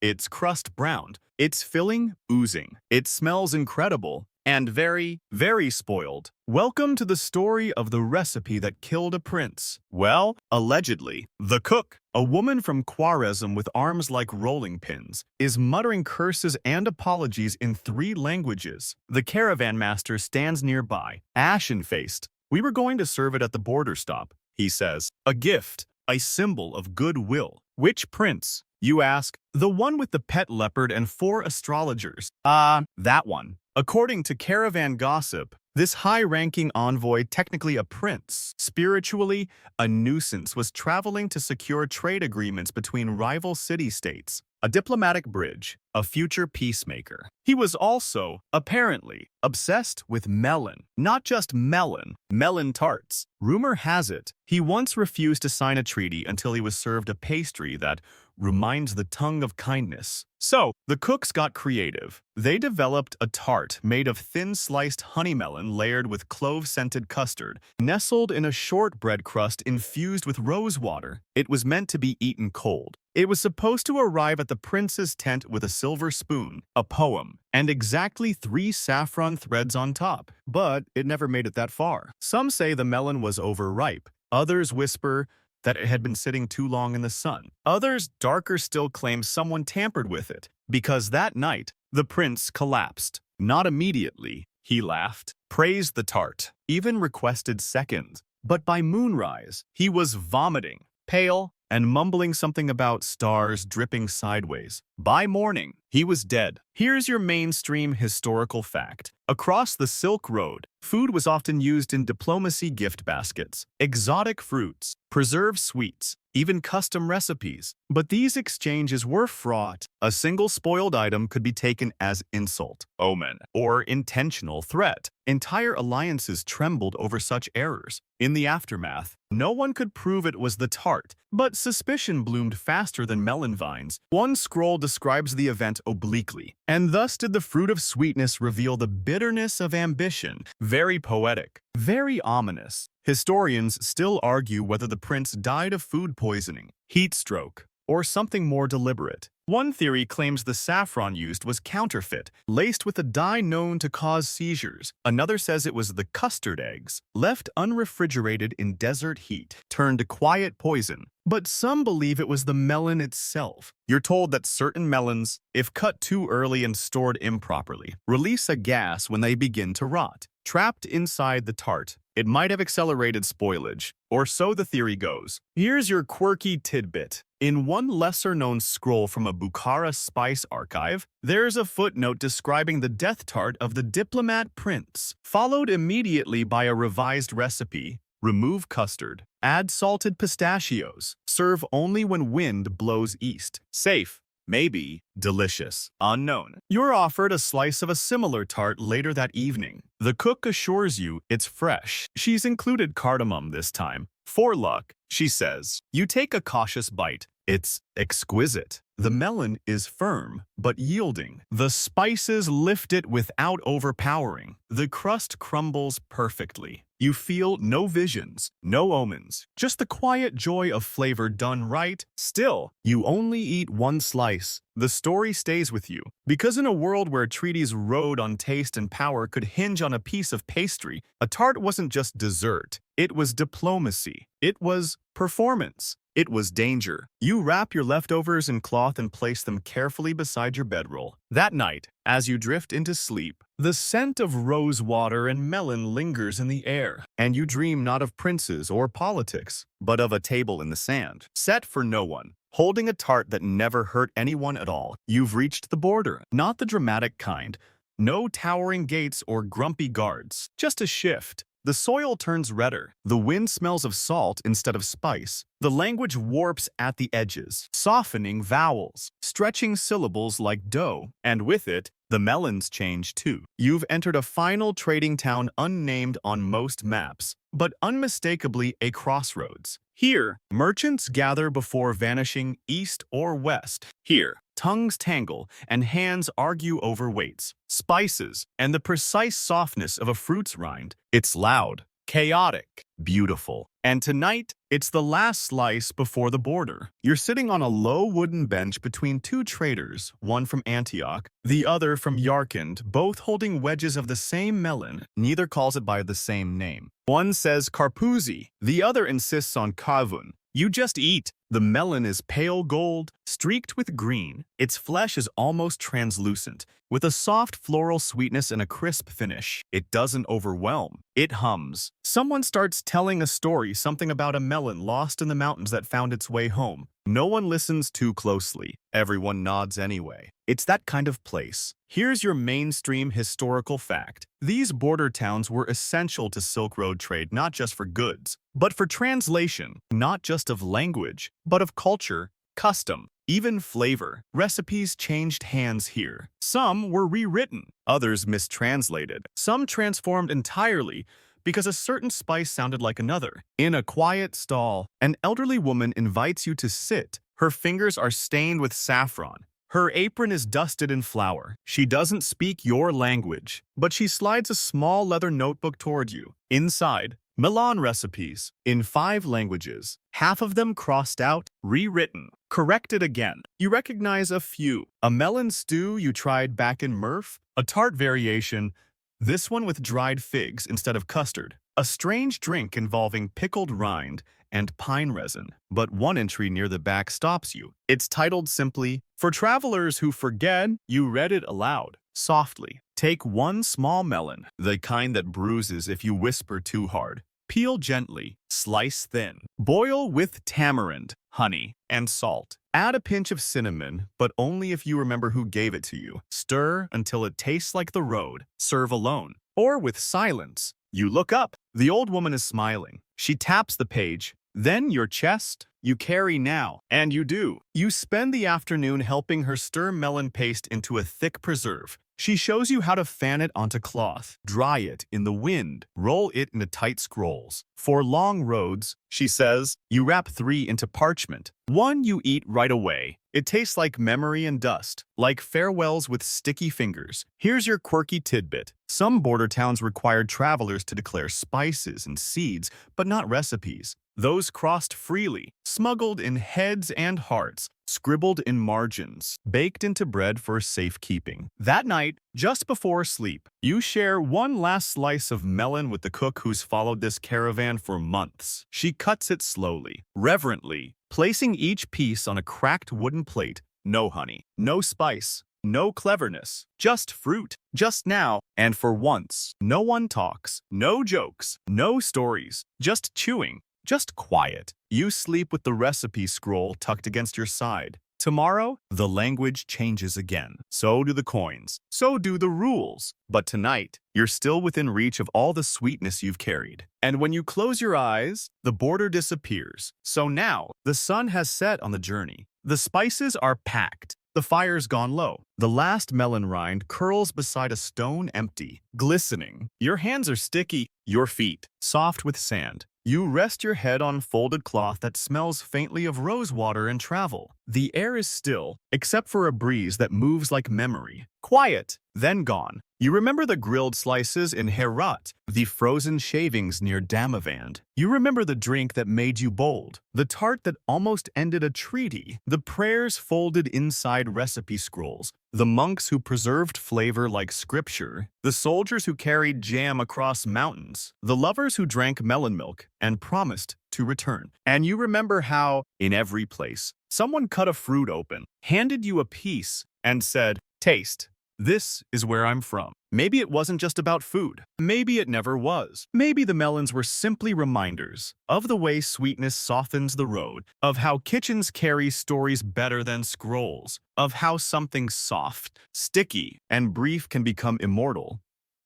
Its crust browned, its filling oozing. It smells incredible and very, very spoiled. Welcome to the story of the recipe that killed a prince. Well, allegedly. The cook, a woman from Khwarezm with arms like rolling pins, is muttering curses and apologies in 3 languages. The caravan master stands nearby, ashen-faced. "We were going to serve it at the border stop," he says. "A gift, a symbol of goodwill." "Which prince?" You ask. "The one with the pet leopard and 4 astrologers." That one." According to caravan gossip, this high-ranking envoy, technically a prince, spiritually a nuisance, was traveling to secure trade agreements between rival city-states, a diplomatic bridge, a future peacemaker. He was also, apparently, obsessed with melon. Not just melon tarts. Rumor has it, he once refused to sign a treaty until he was served a pastry that reminds the tongue of kindness. So, the cooks got creative. They developed a tart made of thin sliced honey melon layered with clove-scented custard, nestled in a shortbread crust infused with rose water. It was meant to be eaten cold. It was supposed to arrive at the prince's tent with a silver spoon, a poem, and exactly 3 saffron threads on top. But it never made it that far. Some say the melon was overripe. Others whisper that it had been sitting too long in the sun. Others, darker still, claim someone tampered with it, because that night, the prince collapsed. Not immediately, he laughed, praised the tart, even requested seconds. But by moonrise, he was vomiting, pale, and mumbling something about stars dripping sideways. By morning, he was dead. Here's your mainstream historical fact. Across the Silk Road, food was often used in diplomacy gift baskets, exotic fruits, preserved sweets, even custom recipes. But these exchanges were fraught. A single spoiled item could be taken as insult, omen, or intentional threat. Entire alliances trembled over such errors. In the aftermath, no one could prove it was the tart, but suspicion bloomed faster than melon vines. One scroll describes the event obliquely, and thus did the fruit of sweetness reveal the bitterness of ambition. Very poetic, very ominous. Historians still argue whether the prince died of food poisoning, heat stroke, or something more deliberate. One theory claims the saffron used was counterfeit, laced with a dye known to cause seizures. Another says it was the custard eggs, left unrefrigerated in desert heat, turned to quiet poison. But some believe it was the melon itself. You're told that certain melons, if cut too early and stored improperly, release a gas when they begin to rot. Trapped inside the tart, it might have accelerated spoilage, or so the theory goes. Here's your quirky tidbit. In one lesser-known scroll from a Bukhara spice archive, there's a footnote describing the death tart of the diplomat prince, followed immediately by a revised recipe. Remove custard. Add salted pistachios. Serve only when wind blows east. Safe. Maybe. Delicious. Unknown. You're offered a slice of a similar tart later that evening. The cook assures you it's fresh. She's included cardamom this time. For luck, she says. You take a cautious bite. It's exquisite. The melon is firm, but yielding. The spices lift it without overpowering. The crust crumbles perfectly. You feel no visions, no omens, just the quiet joy of flavor done right. Still, you only eat one slice. The story stays with you, because in a world where treaties rode on taste and power could hinge on a piece of pastry, a tart wasn't just dessert. It was diplomacy. It was performance. It was danger. You wrap your leftovers in cloth and place them carefully beside your bedroll. That night, as you drift into sleep, the scent of rose water and melon lingers in the air, and you dream not of princes or politics, but of a table in the sand, set for no one, holding a tart that never hurt anyone at all. You've reached the border, not the dramatic kind. No towering gates or grumpy guards, just a shift. The soil turns redder. The wind smells of salt instead of spice. The language warps at the edges, softening vowels, stretching syllables like dough, and with it, the melons change too. You've entered a final trading town unnamed on most maps, but unmistakably a crossroads. Here, merchants gather before vanishing east or west. Here, tongues tangle and hands argue over weights, spices, and the precise softness of a fruit's rind. It's loud, chaotic, beautiful. And tonight, it's the last slice before the border. You're sitting on a low wooden bench between two traders, one from Antioch, the other from Yarkand, both holding wedges of the same melon. Neither calls it by the same name. One says karpuzi, the other insists on kavun. You just eat. The melon is pale gold, streaked with green. Its flesh is almost translucent, with a soft floral sweetness and a crisp finish. It doesn't overwhelm. It hums. Someone starts telling a story, something about a melon lost in the mountains that found its way home. No one listens too closely. Everyone nods anyway. It's that kind of place. Here's your mainstream historical fact. These border towns were essential to Silk Road trade not just for goods, but for translation, not just of language, but of culture, custom, even flavor. Recipes changed hands here. Some were rewritten, others mistranslated, some transformed entirely because a certain spice sounded like another. In a quiet stall, an elderly woman invites you to sit. Her fingers are stained with saffron. Her apron is dusted in flour. She doesn't speak your language, but she slides a small leather notebook toward you. Inside, Melon recipes in 5 languages, half of them crossed out, rewritten, corrected again. You recognize a few. A melon stew you tried back in Murph, a tart variation, this one with dried figs instead of custard, a strange drink involving pickled rind and pine resin. But one entry near the back stops you. It's titled simply, "For Travelers Who Forget." You read it aloud, softly. Take one small melon, the kind that bruises if you whisper too hard. Peel gently, slice thin. Boil with tamarind, honey, and salt. Add a pinch of cinnamon, but only if you remember who gave it to you. Stir until it tastes like the road. Serve alone, or with silence. You look up. The old woman is smiling. She taps the page. Then your chest. You carry now, and you do. You spend the afternoon helping her stir melon paste into a thick preserve. She shows you how to fan it onto cloth, dry it in the wind, roll it into tight scrolls. For long roads, she says, you wrap 3 into parchment. 1 you eat right away. It tastes like memory and dust, like farewells with sticky fingers. Here's your quirky tidbit. Some border towns required travelers to declare spices and seeds, but not recipes. Those crossed freely, smuggled in heads and hearts, scribbled in margins, baked into bread for safekeeping. That night, just before sleep, you share one last slice of melon with the cook who's followed this caravan for months. She cuts it slowly, reverently, placing each piece on a cracked wooden plate. No honey, no spice, no cleverness, just fruit, just now, and for once. No one talks, no jokes, no stories, just chewing. Just quiet. You sleep with the recipe scroll tucked against your side. Tomorrow, the language changes again. So do the coins. So do the rules. But tonight, you're still within reach of all the sweetness you've carried. And when you close your eyes, the border disappears. So now, the sun has set on the journey. The spices are packed. The fire's gone low. The last melon rind curls beside a stone empty, glistening. Your hands are sticky, your feet soft with sand. You rest your head on folded cloth that smells faintly of rosewater and travel. The air is still, except for a breeze that moves like memory. Quiet, then gone. You remember the grilled slices in Herat, the frozen shavings near Damavand. You remember the drink that made you bold, the tart that almost ended a treaty, the prayers folded inside recipe scrolls, the monks who preserved flavor like scripture, the soldiers who carried jam across mountains, the lovers who drank melon milk and promised to return. And you remember how, in every place, someone cut a fruit open, handed you a piece, and said, "Taste. This is where I'm from." Maybe it wasn't just about food. Maybe it never was. Maybe the melons were simply reminders of the way sweetness softens the road, of how kitchens carry stories better than scrolls, of how something soft, sticky, and brief can become immortal,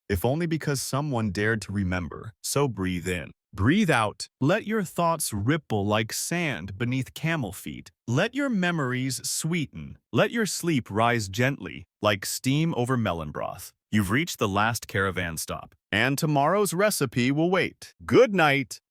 if only because someone dared to remember. So breathe in. Breathe out. Let your thoughts ripple like sand beneath camel feet. Let your memories sweeten. Let your sleep rise gently, like steam over melon broth. You've reached the last caravan stop, and tomorrow's recipe will wait. Good night.